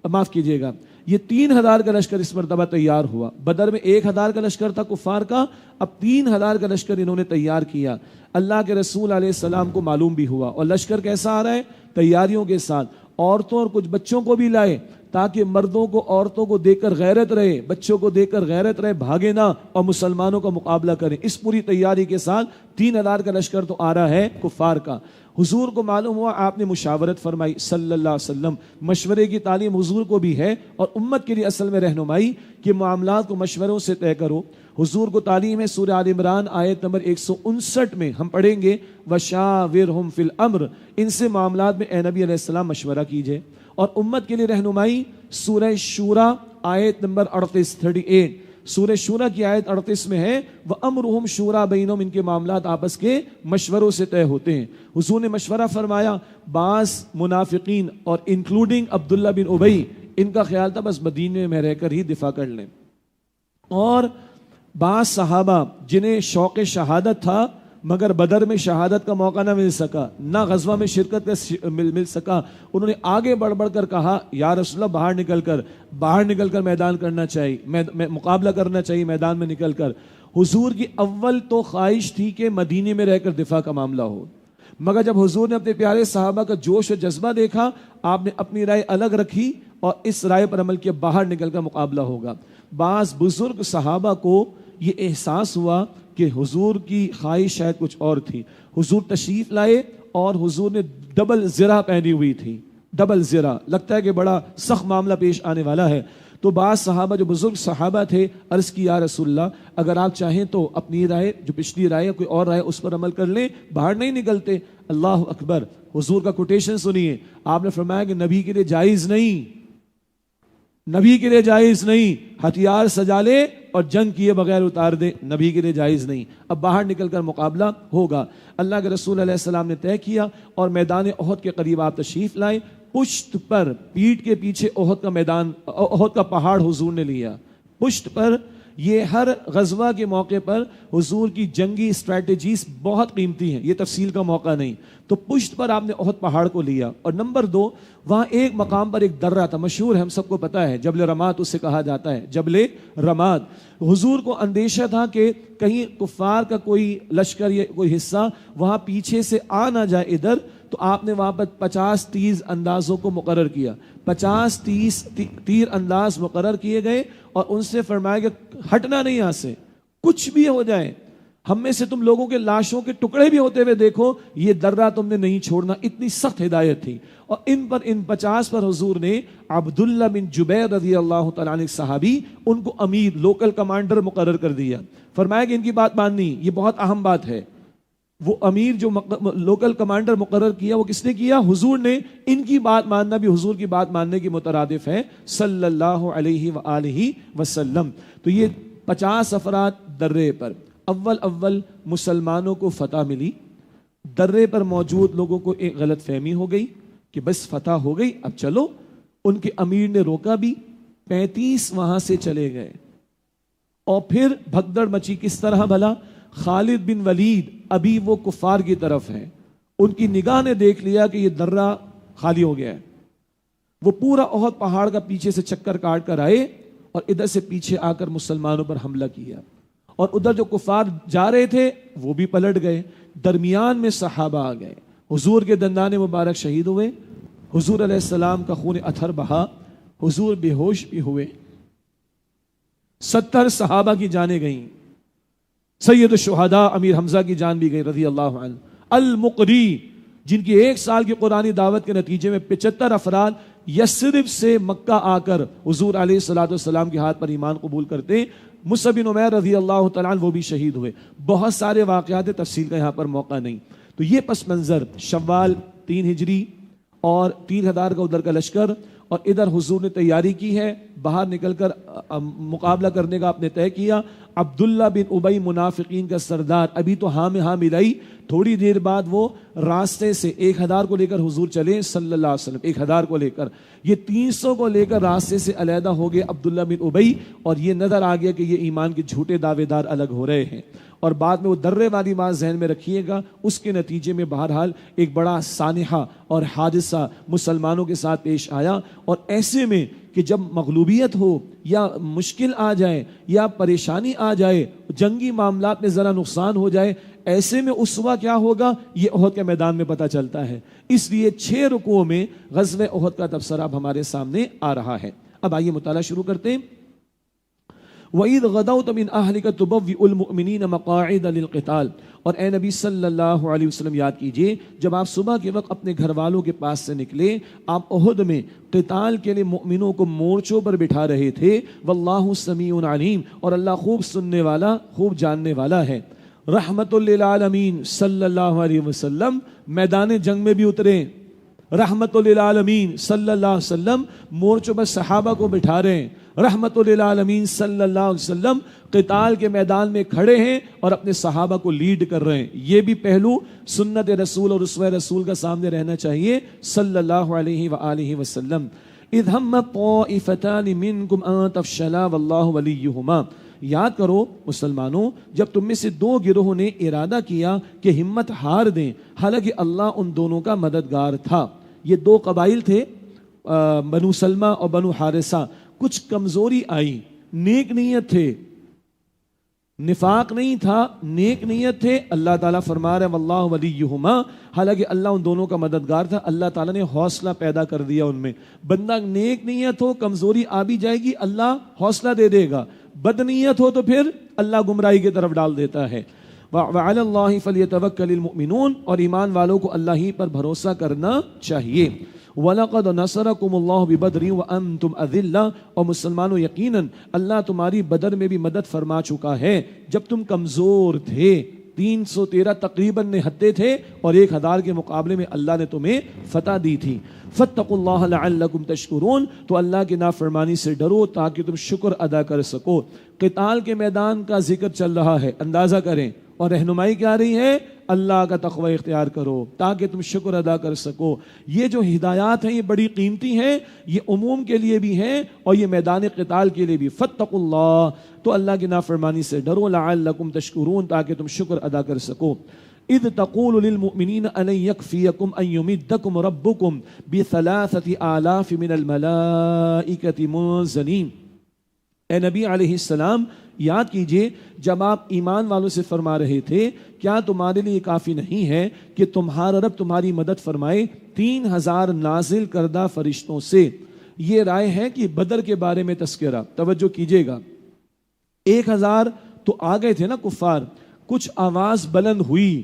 معاف کیجیے گا، یہ 3000 کا لشکر اس مرتبہ تیار ہوا. بدر میں 1000 کا لشکر تھا کفار کا، اب 3000 کا لشکر انہوں نے تیار کیا. اللہ کے رسول علیہ السلام کو معلوم بھی ہوا، اور لشکر کیسا آ رہا ہے؟ تیاریوں کے ساتھ. عورتوں اور کچھ بچوں کو بھی لائے تاکہ مردوں کو عورتوں کو دیکھ کر غیرت رہے، بچوں کو دیکھ کر غیرت رہے، بھاگے نہ اور مسلمانوں کا مقابلہ کریں۔ اس پوری تیاری کے ساتھ 3000 کا لشکر تو آ رہا ہے کفار کا۔ حضور کو معلوم ہوا، آپ نے مشاورت فرمائی صلی اللہ علیہ وسلم۔ مشورے کی تعلیم حضور کو بھی ہے اور امت کے لیے اصل میں رہنمائی کہ معاملات کو مشوروں سے طے کرو۔ حضور کو تعلیم ہے، سورہ آل عمران آیت نمبر 159 میں ہم پڑھیں گے وَشَاوِرْهُمْ فِي الْأَمْرِ، ان سے معاملات میں اے نبی علیہ السلام مشورہ کیجئے۔ اور امت کے لیے رہنمائی سورہ شورى آیت نمبر 38 سورہ شورى کی آیت 38 میں ہے وَأَمْرُهُمْ شُورَىٰ بَيْنَهُمْ، ان کے معاملات آپس کے مشوروں سے طے ہوتے ہیں۔ حضور نے مشورہ فرمایا، بعض منافقین اور انکلوڈنگ عبداللہ بن ابی، ان کا خیال تھا بس مدینے میں رہ کر ہی دفاع کر لیں، اور بعض صحابہ جنہیں شوق شہادت تھا مگر بدر میں شہادت کا موقع نہ مل سکا، نہ غزوہ میں شرکت کا مل سکا، انہوں نے آگے بڑھ بڑھ کر کہا یا رسول اللہ باہر نکل کر میدان کرنا چاہیے، مقابلہ کرنا چاہیے میدان میں نکل کر۔ حضور کی اول تو خواہش تھی کہ مدینے میں رہ کر دفاع کا معاملہ ہو، مگر جب حضور نے اپنے پیارے صحابہ کا جوش و جذبہ دیکھا، آپ نے اپنی رائے الگ رکھی اور اس رائے پر عمل کیا، باہر نکل کر مقابلہ ہوگا۔ بعض بزرگ صحابہ کو یہ احساس ہوا کہ حضور کی خواہش شاید کچھ اور تھی۔ حضور تشریف لائے اور حضور نے ڈبل زرہ پہنی ہوئی تھی، ڈبل زرہ، لگتا ہے کہ بڑا سخت معاملہ پیش آنے والا ہے۔ تو بعض صحابہ جو بزرگ صحابہ تھے عرض کی یا رسول اللہ اگر آپ چاہیں تو اپنی رائے جو پچھلی رائے کوئی اور رائے اس پر عمل کر لیں، باہر نہیں نکلتے۔ اللہ اکبر، حضور کا کوٹیشن سنیے، آپ نے فرمایا کہ نبی کے لیے جائز نہیں، نبی کے لیے جائز نہیں، ہتھیار سجا لے اور جنگ کیے بغیر اتار دے، نبی کے لیے جائز نہیں، اب باہر نکل کر مقابلہ ہوگا۔ اللہ کے رسول علیہ السلام نے طے کیا اور میدان احد کے قریب آپ تشریف لائے، پشت پر، پیٹھ کے پیچھے احد کا میدان، احد کا پہاڑ حضور نے لیا پشت پر۔ یہ ہر غزوہ کے موقع پر حضور کی جنگی اسٹریٹجیز بہت قیمتی ہیں، یہ تفصیل کا موقع نہیں، تو پشت پر آپ نے احد پہاڑ کو لیا۔ اور نمبر 2، وہاں ایک مقام پر ایک درہ تھا، مشہور ہے، ہم سب کو پتا ہے، جبل رماد اسے کہا جاتا ہے، جبل رماد۔ حضور کو اندیشہ تھا کہ کہیں کفار کا کوئی لشکر یا کوئی حصہ وہاں پیچھے سے آ نہ جائے ادھر، تو آپ نے وہاں پر 50 تیز اندازوں کو مقرر کیا، 50 تیر انداز مقرر کیے گئے اور ان سے فرمایا کہ ہٹنا نہیں یہاں سے، کچھ بھی ہو جائے، ہم میں سے تم لوگوں کے لاشوں کے ٹکڑے بھی ہوتے ہوئے دیکھو، یہ درہ تم نے نہیں چھوڑنا، اتنی سخت ہدایت تھی۔ اور ان 50 پر حضور نے عبداللہ بن جبیر رضی اللہ تعالیٰ عنہ صحابی، ان کو امیر، لوکل کمانڈر مقرر کر دیا، فرمایا کہ ان کی بات ماننی، یہ بہت اہم بات ہے۔ وہ امیر جو لوکل کمانڈر مقرر کیا وہ کس نے کیا؟ حضور نے۔ ان کی بات ماننا بھی حضور کی بات ماننے کی مترادف ہے صلی اللہ علیہ وآلہ وسلم۔ تو یہ 50 افراد درے پر، اول مسلمانوں کو فتح ملی، درے پر موجود لوگوں کو ایک غلط فہمی ہو گئی کہ بس فتح ہو گئی اب چلو، ان کے امیر نے روکا بھی، 35 وہاں سے چلے گئے، اور پھر بھگدڑ مچی، کس طرح بھلا؟ خالد بن ولید ابھی وہ کفار کی طرف ہیں، ان کی نگاہ نے دیکھ لیا کہ یہ درہ خالی ہو گیا ہے، وہ پورا احد پہاڑ کا پیچھے سے چکر کاٹ کر آئے اور ادھر سے پیچھے آ کر مسلمانوں پر حملہ کیا، اور ادھر جو کفار جا رہے تھے وہ بھی پلٹ گئے، درمیان میں صحابہ آ گئے، حضور کے دندان مبارک شہید ہوئے، حضور علیہ السلام کا خون اطہر بہا، حضور بے ہوش بھی ہوئے، 70 صحابہ کی جانیں گئیں، سید الشہداء امیر حمزہ کی جان بھی گئی رضی اللہ عنہ، المقری جن کی 1 سال کی قرآنی دعوت کے نتیجے میں 75 افراد یثرب سے مکہ آ کر حضور علیہ السلام کے ہاتھ پر ایمان قبول کرتے، مصعب بن عمیر رضی اللہ تعالیٰ عنہ وہ بھی شہید ہوئے۔ بہت سارے واقعات، تفصیل کا یہاں پر موقع نہیں۔ تو یہ پس منظر شوال 3 ہجری اور 3000 کا ادھر کا لشکر، اور ادھر حضور نے تیاری کی ہے، باہر نکل کر مقابلہ کرنے کا آپ نے طے کیا۔ عبداللہ بن ابی منافقین کا سردار ابھی تو ہاں میں ہاں ملائی، تھوڑی دیر بعد وہ راستے سے 1000 کو لے کر حضور چلے صلی اللہ علیہ وسلم، 1000 کو لے کر، یہ 300 کو لے کر راستے سے علیحدہ ہو گئے عبداللہ بن ابی، اور یہ نظر آ گیا کہ یہ ایمان کے جھوٹے دعوے دار الگ ہو رہے ہیں، اور بعد میں وہ درے والی بات ذہن میں رکھیے گا، اس کے نتیجے میں بہرحال ایک بڑا سانحہ اور حادثہ مسلمانوں کے ساتھ پیش آیا۔ اور ایسے میں کہ جب مغلوبیت ہو یا مشکل آ جائے یا پریشانی آ جائے، جنگی معاملات میں ذرا نقصان ہو جائے، ایسے میں اسوہ کیا ہوگا یہ احد کے میدان میں پتہ چلتا ہے. اس لیے 6 رکوعوں میں غزوہ احد کا تبصرہ اب ہمارے سامنے آ رہا ہے. اب آئیے مطالعہ شروع کرتے ہیں. وَإِذْ غَدَوْتَ مِنْ أَهْلِكَ تُبَوِّئُ الْمُؤْمِنِينَ مَقَاعِدَ لِلْقِتَالِ. اور اے نبی صلی اللہ علیہ وسلم یاد کیجئے جب آپ صبح کے وقت اپنے گھر والوں کے پاس سے نکلے آپ احد میں قتال کے لیے مؤمنوں کو مورچوں پر بٹھا رہے تھے. واللہ سمیع علیم، اور اللہ خوب سننے والا خوب جاننے والا ہے. رحمت للعالمین صلی اللہ علیہ وسلم میدان جنگ میں بھی اترے. رحمت للعالمین صلی اللہ علیہ وسلم مورچوں پر صحابہ کو بٹھا رہے ہیں. رحمت للعالمین صلی اللہ علیہ وسلم قتال کے میدان میں کھڑے ہیں اور اپنے صحابہ کو لیڈ کر رہے ہیں. یہ بھی پہلو سنت رسول اور اسوہ رسول کا سامنے رہنا چاہیے صلی اللہ علیہ وآلہ وسلم. اذ ہم طائفتان منکم ان تفشلا واللہ ولیہما. یاد کرو مسلمانوں جب تم میں سے 2 گروہوں نے ارادہ کیا کہ ہمت ہار دیں حالانکہ اللہ ان دونوں کا مددگار تھا. یہ 2 قبائل تھے بنو سلمہ اور بنو حارثہ. کچھ کمزوری آئی، نیک نیت تھے، نفاق نہیں تھا، نیک نیت تھے. اللہ تعالیٰ فرما رہے واللہ ولیہما، حالانکہ اللہ ان دونوں کا مددگار تھا. اللہ تعالیٰ نے حوصلہ پیدا کر دیا ان میں. بندہ نیک نیت ہو کمزوری آ بھی جائے گی اللہ حوصلہ دے دے گا، بد نیت ہو تو پھر اللہ گمراہی کی طرف ڈال دیتا ہے. وعلی اللہ فلیتوکل المؤمنون، اور ایمان والوں کو اللہ ہی پر بھروسہ کرنا چاہیے. وَلَقَدْ نَصَرَكُمُ اللَّهُ بِبَدْرٍ وَأَنْتُمْ أَذِلَّةٌ، اور مسلمانوں یقیناً اللہ تمہاری بدر میں بھی مدد فرما چکا ہے جب تم کمزور تھے. 313 تقریباً نہتے تھے اور 1000 کے مقابلے میں اللہ نے تمہیں فتح دی تھی. فَاتَّقُوا اللَّهَ لَعَلَّكُمْ تَشْكُرُونَ، تو اللہ کی نافرمانی سے ڈرو تاکہ تم شکر ادا کر سکو. قتال کے میدان کا ذکر چل رہا ہے، اندازہ کریں، اور رہنمائی کیا رہی ہے اللہ کا تقوی اختیار کرو تاکہ تم شکر ادا کر سکو. یہ جو ہدایات ہیں یہ بڑی قیمتی ہیں، یہ عموم کے لیے بھی ہیں اور یہ میدان قتال کے لیے بھی. فاتقوا اللہ، تو اللہ کی نافرمانی سے ڈرو. لعلکم تشکرون، تاکہ تم شکر ادا کر سکو. اذ تقول للمؤمنین ان یکفیکم ان یمدکم ربکم ب3000 من الملائکۃ منزلین. اے نبی علیہ السلام یاد کیجئے جب آپ ایمان والوں سے فرما رہے تھے کیا تمہارے لیے کافی نہیں ہے کہ تمہارا رب تمہاری مدد فرمائے 3000 نازل کردہ فرشتوں سے. یہ رائے ہے کہ بدر کے بارے میں تذکرہ، توجہ کیجئے گا. 1000 تو آ گئے تھے نا کفار، کچھ آواز بلند ہوئی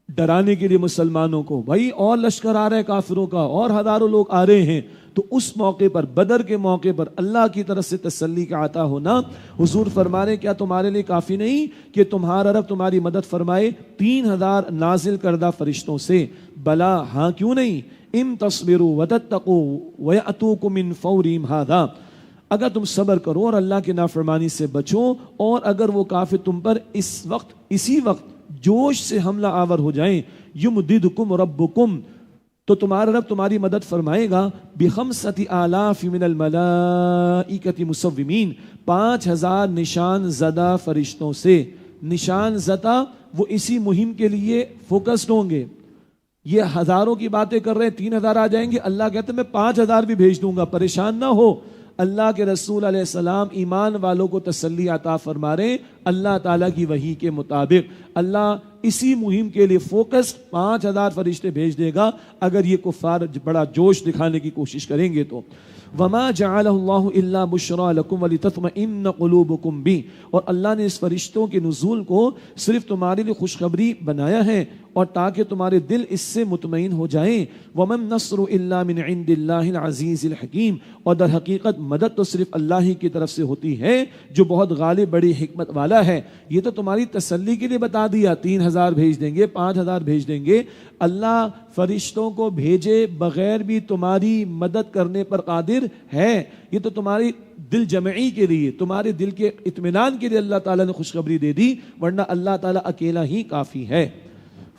ڈرانے کے لیے مسلمانوں کو، بھائی اور لشکر آ رہے ہیں کافروں کا، اور ہزاروں لوگ آ رہے ہیں. تو اس موقع پر بدر کے موقع پر اللہ کی طرف سے تسلی کا عطا ہونا، حضور فرما رہے کیا تمہارے لیے کافی نہیں کہ تمہارا رب تمہاری مدد فرمائے 3000 نازل کردہ فرشتوں سے. بلا، ہاں کیوں نہیں. ام تصبروا وتتقوا ویأتوکم من فورہم ھذا، اگر تم صبر کرو اور اللہ کی نافرمانی سے بچو، اور اگر وہ کافر تم پر اسی وقت جوش سے حملہ آور ہو جائیں، یمددکم ربکم، تو تمہارا رب تمہاری مدد فرمائے گا ب5000 من الملائکۃ مسومین، 5000 نشان زدہ فرشتوں سے. نشان زدہ وہ اسی مہم کے لیے فوکسڈ ہوں گے. یہ ہزاروں کی باتیں کر رہے ہیں 3000 آ جائیں گے، اللہ کہتے ہیں میں 5000 بھی بھیج دوں گا، پریشان نہ ہو. اللہ کے رسول علیہ السلام ایمان والوں کو تسلی عطا فرما رہے اللہ تعالیٰ کی وحی کے مطابق. اللہ اسی مہم کے لیے فوکس 5000 فرشتے بھیج دے گا اگر یہ کفار بڑا جوش دکھانے کی کوشش کریں گے تو. وما جعلہ اللہ الا بشرا لکم ولتطمئن قلوبکم بھی، اور اللہ نے اس فرشتوں کے نزول کو صرف تمہارے لیے خوشخبری بنایا ہے اور تاکہ تمہارے دل اس سے مطمئن ہو جائیں. ومن نصر الا من عند اللہ العزیز الحکیم، اور در حقیقت مدد تو صرف اللہ ہی کی طرف سے ہوتی ہے جو بہت غالب بڑی حکمت والا ہے. یہ تو تمہاری تسلی کے لیے بتا دیا 3000 بھیج دیں گے، 5000 بھیج دیں گے. اللہ فرشتوں کو بھیجے بغیر بھی تمہاری مدد کرنے پر قادر ہے. یہ تو تمہاری دل جمعی کے لیے، تمہارے دل کے اطمینان کے لیے اللہ تعالیٰ نے خوشخبری دے دی، ورنہ اللہ تعالیٰ اکیلا ہی کافی ہے.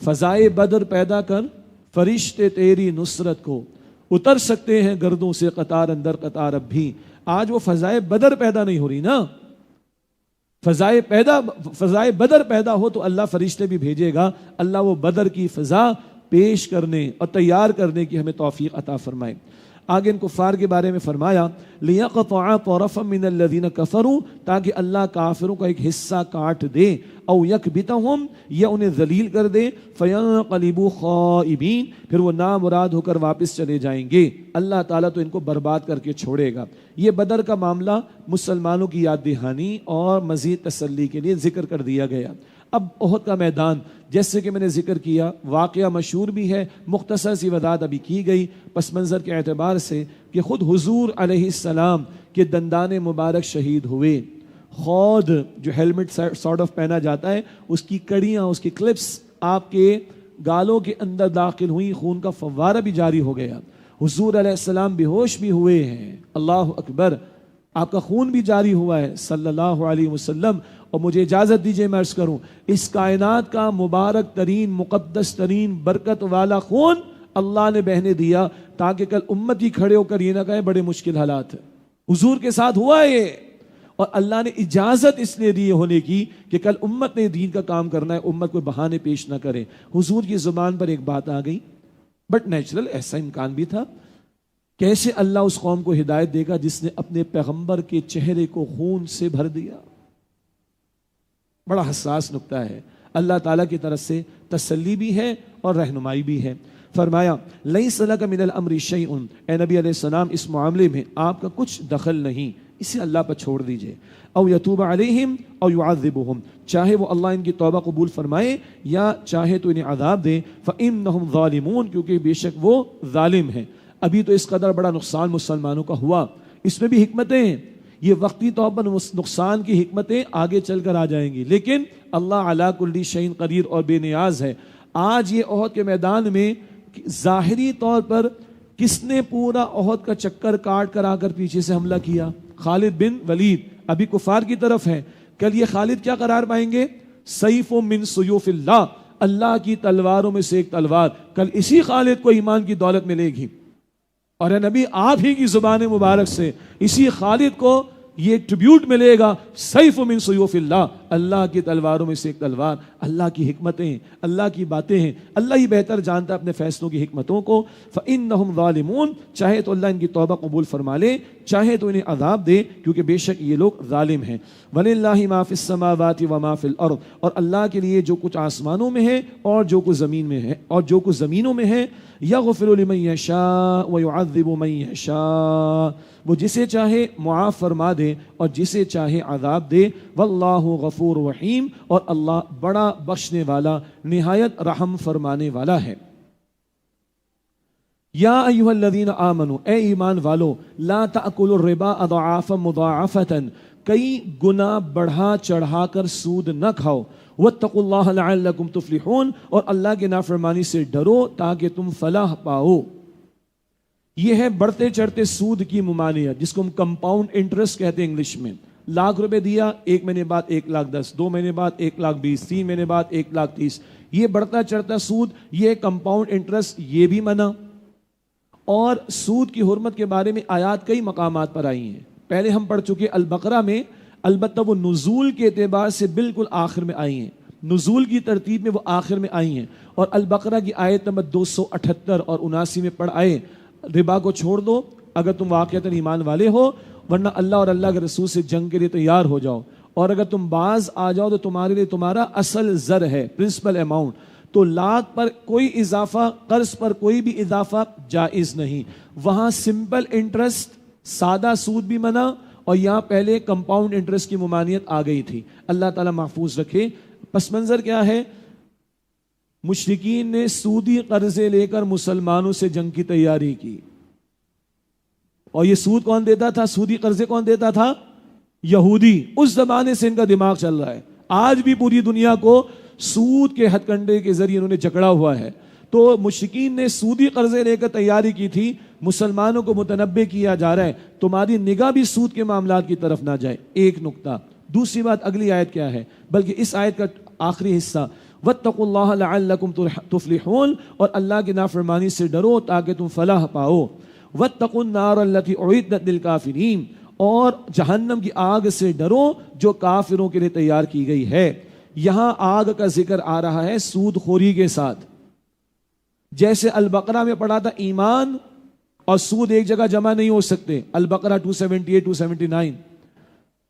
فضائے بدر پیدا کر فرشتے تیری نصرت کو اتر سکتے ہیں گردوں سے قطار اندر قطار اب بھی. آج وہ فضائے بدر پیدا نہیں ہو رہی نا. فضائے بدر پیدا ہو تو اللہ فرشتے بھی بھیجے گا. اللہ وہ بدر کی فضا پیش کرنے اور تیار کرنے کی ہمیں توفیق عطا فرمائے. آگے ان کفار کے بارے میں فرمایا لِيَقْطَعَ طَرَفًا مِّنَ الَّذِينَ كَفَرُوا، تاکہ اللہ کافروں کا ایک حصہ کاٹ دے، او یکبتہم، یا انہیں ذلیل کر دے، فَيَنْقَلِبُوا خَائِبِينَ، پھر وہ نامراد ہو کر واپس چلے جائیں گے، اللہ تعالیٰ تو ان کو برباد کر کے چھوڑے گا۔ یہ بدر کا معاملہ مسلمانوں کی یاد دہانی اور مزید تسلی کے لیے ذکر کر دیا گیا۔ اب احد کا میدان جیسے کہ میں نے ذکر کیا، واقعہ مشہور بھی ہے، مختصر سی وضاحت ابھی کی گئی پس منظر کے اعتبار سے کہ خود حضور علیہ السلام کے دندان مبارک شہید ہوئے، خود جو ہیلمٹ سارٹ آف پہنا جاتا ہے، اس کی کڑیاں، اس کی کلپس آپ کے گالوں کے اندر داخل ہوئی، خون کا فوارہ بھی جاری ہو گیا، حضور علیہ السلام بے ہوش بھی ہوئے ہیں، اللہ اکبر، آپ کا خون بھی جاری ہوا ہے صلی اللہ علیہ وسلم۔ اور مجھے اجازت دیجئے میں عرض کروں، اس کائنات کا مبارک ترین، مقدس ترین، برکت والا خون اللہ نے بہنے دیا تاکہ کل امتی کھڑے ہو کر یہ نہ کہے بڑے مشکل حالات ہیں، حضور کے ساتھ ہوا یہ، اور اللہ نے اجازت اس لیے دی ہونے کی کہ کل امت نے دین کا کام کرنا ہے، امت کو بہانے پیش نہ کرے۔ حضور کی زبان پر ایک بات آ گئی، بٹ نیچرل ایسا امکان بھی تھا، کیسے اللہ اس قوم کو ہدایت دے گا جس نے اپنے پیغمبر کے چہرے کو خون سے بھر دیا؟ بڑا حساس نقطہ ہے، اللہ تعالیٰ کی طرف سے تسلی بھی ہے اور رہنمائی بھی ہے۔ فرمایا لیس لک من الامر شیء، اے نبی علیہ السلام اس معاملے میں آپ کا کچھ دخل نہیں، اسے اللہ پر چھوڑ دیجئے۔ او یتوب علیہم او یعذبہم، چاہے وہ اللہ ان کی توبہ قبول فرمائے یا چاہے تو انہیں عذاب دے، فإنہم ظالمون، کیونکہ بے شک وہ ظالم ہیں۔ ابھی تو اس قدر بڑا نقصان مسلمانوں کا ہوا، اس میں بھی حکمتیں ہیں، یہ وقتی طور پر نقصان کی حکمتیں آگے چل کر آ جائیں گی، لیکن اللہ علی کل شیء قدیر اور بے نیاز ہے۔ آج یہ احد کے میدان میں ظاہری طور پر کس نے پورا احد کا چکر کاٹ کر آ کر پیچھے سے حملہ کیا؟ خالد بن ولید، ابھی کفار کی طرف ہے، کل یہ خالد کیا قرار پائیں گے؟ سیف من سیوف اللہ، اللہ کی تلواروں میں سے ایک تلوار، کل اسی خالد کو ایمان کی دولت ملے گی، اور اے نبی آپ ہی کی زبان مبارک سے اسی خالد کو یہ ٹریبیوٹ ملے گا، سیف من سیوف اللہ، اللہ کی تلواروں میں سے ایک تلوار۔ اللہ کی حکمتیں، اللہ کی باتیں ہیں، اللہ ہی بہتر جانتا ہے اپنے فیصلوں کی حکمتوں کو۔ فإنہم ظالمون، چاہے تو اللہ ان کی توبہ قبول فرما لے، چاہے تو انہیں عذاب دے، کیونکہ بے شک یہ لوگ ظالم ہیں۔ وَلِلَّهِ مَا فِي السَّمَاوَاتِ وَمَا فِي الْأَرْضِ، اور اللہ کے لیے جو کچھ آسمانوں میں ہے اور جو کچھ زمین میں ہے اور جو کچھ زمینوں میں ہے، یغفر لمن یشاء ویعذب من یشاء، وہ جسے چاہے معاف فرما دے اور جسے چاہے عذاب دے، واللہ غفور رحیم، اور اللہ بڑا بخشنے والا، نہایت رحم فرمانے والا ہے۔ یا ایھا الذین آمنوا، اے ایمان والو، لا تأکلوا الربا اضعافا مضاعفۃ، کئی گنا بڑھا چڑھا کر سود نہ کھاؤ، واتقوا اللہ لعلکم تفلحون، اور اللہ کے نافرمانی سے ڈرو تاکہ تم فلاح پاؤ۔ یہ ہے بڑھتے چڑھتے سود کی ممانعت، جس کو ہم کمپاؤنڈ انٹرسٹ کہتے ہیں انگلش میں۔ لاکھ روپے دیا، 1 مہینے بعد 1,10,000، 2 مہینے بعد 1,20,000، 3 مہینے بعد 1,30,000، یہ بڑھتا چڑھتا سود، یہ کمپاؤنڈ انٹرسٹ، یہ بھی منع۔ اور سود کی حرمت کے بارے میں آیات کئی مقامات پر آئی ہیں، پہلے ہم پڑھ چکے البقرہ میں، البتہ وہ نزول کے اعتبار سے بالکل آخر میں آئی ہیں، نزول کی ترتیب میں وہ آخر میں آئی ہیں، اور البقرہ کی آیت نمبر 278 اور 79 میں پڑھ آئے، ربا کو چھوڑ دو اگر تم واقعتاً ایمان والے ہو، ورنہ اللہ اور اللہ کے رسول سے جنگ کے لیے تیار ہو جاؤ، اور اگر تم باز آ جاؤ تو تمہارے لیے تمہارا اصل زر ہے، پرنسپل اماؤنٹ، تو لاکھ پر کوئی اضافہ، قرض پر کوئی بھی اضافہ جائز نہیں۔ وہاں سمپل انٹرسٹ، سادہ سود بھی منع، اور یہاں پہلے کمپاؤنڈ انٹرسٹ کی ممانعت آ گئی تھی۔ اللہ تعالیٰ محفوظ رکھے۔ پس منظر کیا ہے؟ مشرکین نے سودی قرضے لے کر مسلمانوں سے جنگ کی تیاری کی، اور یہ سود کون دیتا تھا؟ سودی قرضے کون دیتا تھا؟ یہودی۔ اس زمانے سے ان کا دماغ چل رہا ہے، آج بھی پوری دنیا کو سود کے ہتھ کنڈے کے ذریعے انہوں نے جکڑا ہوا ہے۔ تو مشرکین نے سودی قرضے لے کر تیاری کی تھی، مسلمانوں کو متنبہ کیا جا رہا ہے تمہاری نگاہ بھی سود کے معاملات کی طرف نہ جائے، ایک نقطہ۔ دوسری بات اگلی آیت کیا ہے، بلکہ اس آیت کا آخری حصہ، واتقوا اللہ لعلکم تفلحون، اور اللہ کی نافرمانی سے ڈرو تاکہ تم فلاح پاؤ۔ واتقوا النار التی اعدت للکافرین، اور جہنم کی آگ سے ڈرو جو کافروں کے لیے تیار کی گئی ہے۔ یہاں آگ کا ذکر آ رہا ہے سود خوری کے ساتھ، جیسے البقرہ میں پڑھا تھا ایمان اور سود ایک جگہ جمع نہیں ہو سکتے. البقرہ 278 279.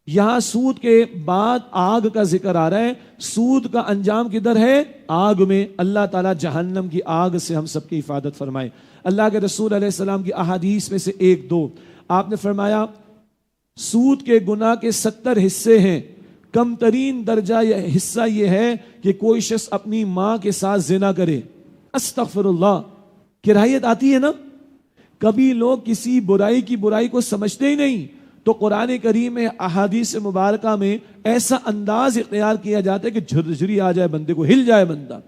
یہاں سود کے بعد آگ کا ذکر آ رہا ہے. سود کا انجام کدھر ہے؟ آگ میں. اللہ تعالیٰ جہنم کی آگ سے ہم سب کی حفاظت فرمائے. اللہ کے رسول علیہ السلام کی احادیث میں سے ایک دو آپ نے فرمایا سود کے گناہ کے 70 حصے ہیں. کم ترین درجہ یا حصہ یہ ہے کہ کوئی شخص اپنی ماں کے ساتھ زنا کرے. استغفر اللہ. کراہیت آتی ہے نا. کبھی لوگ کسی برائی کی برائی کو سمجھتے ہی نہیں تو قرآن کریم میں احادیث مبارکہ میں ایسا انداز اختیار کیا جاتا ہے کہ جھرجھری آ جائے بندے کو, ہل جائے بندہ.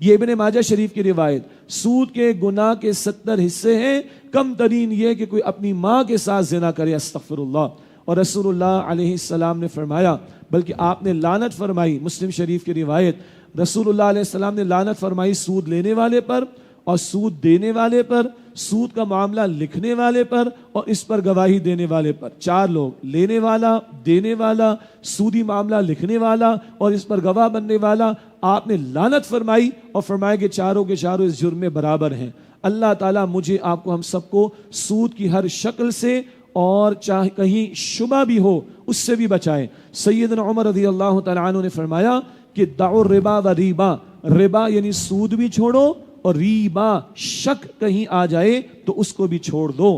یہ ابن ماجہ شریف کی روایت. سود کے گناہ کے 70 حصے ہیں, کم ترین یہ کہ کوئی اپنی ماں کے ساتھ زنا کرے. استغفر اللہ. اور رسول اللہ علیہ السلام نے فرمایا, بلکہ آپ نے لعنت فرمائی, مسلم شریف کی روایت, رسول اللہ علیہ السلام نے لعنت فرمائی سود لینے والے پر اور سود دینے والے پر, سود کا معاملہ لکھنے والے پر اور اس پر گواہی دینے والے پر. 4 لوگ, لینے والا, دینے والا, سودی معاملہ لکھنے والا اور اس پر گواہ بننے والا. آپ نے لعنت فرمائی اور فرمایا کہ چاروں کے چاروں اس جرم میں برابر ہیں. اللہ تعالیٰ مجھے آپ کو ہم سب کو سود کی ہر شکل سے اور چاہے کہیں شبہ بھی ہو اس سے بھی بچائے. سیدنا عمر رضی اللہ تعالیٰ عنہ نے فرمایا کہ دعوا الربا و ریبا. ربا یعنی سود بھی چھوڑو اور ریبا شک کہیں آ جائے تو اس کو بھی چھوڑ دو.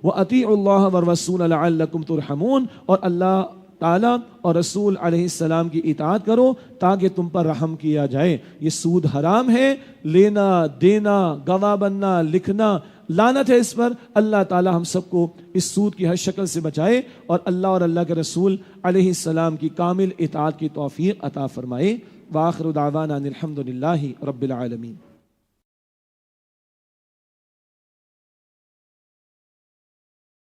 وَأَطِيعُوا اللَّهَ وَالرَّسُولَ لَعَلَّكُمْ تُرْحَمُونَ. اور اللہ تعالیٰ اور رسول علیہ السلام کی اطاعت کرو تاکہ تم پر رحم کیا جائے. یہ سود حرام ہے, لینا دینا, گواہ بننا, لکھنا, لعنت ہے اس پر. اللہ تعالیٰ ہم سب کو اس سود کی ہر شکل سے بچائے اور اللہ اور اللہ کے رسول علیہ السلام کی کامل اطاعت کی توفیق عطا فرمائے. وآخر دعوانا ان الحمد للہ رب العالمین.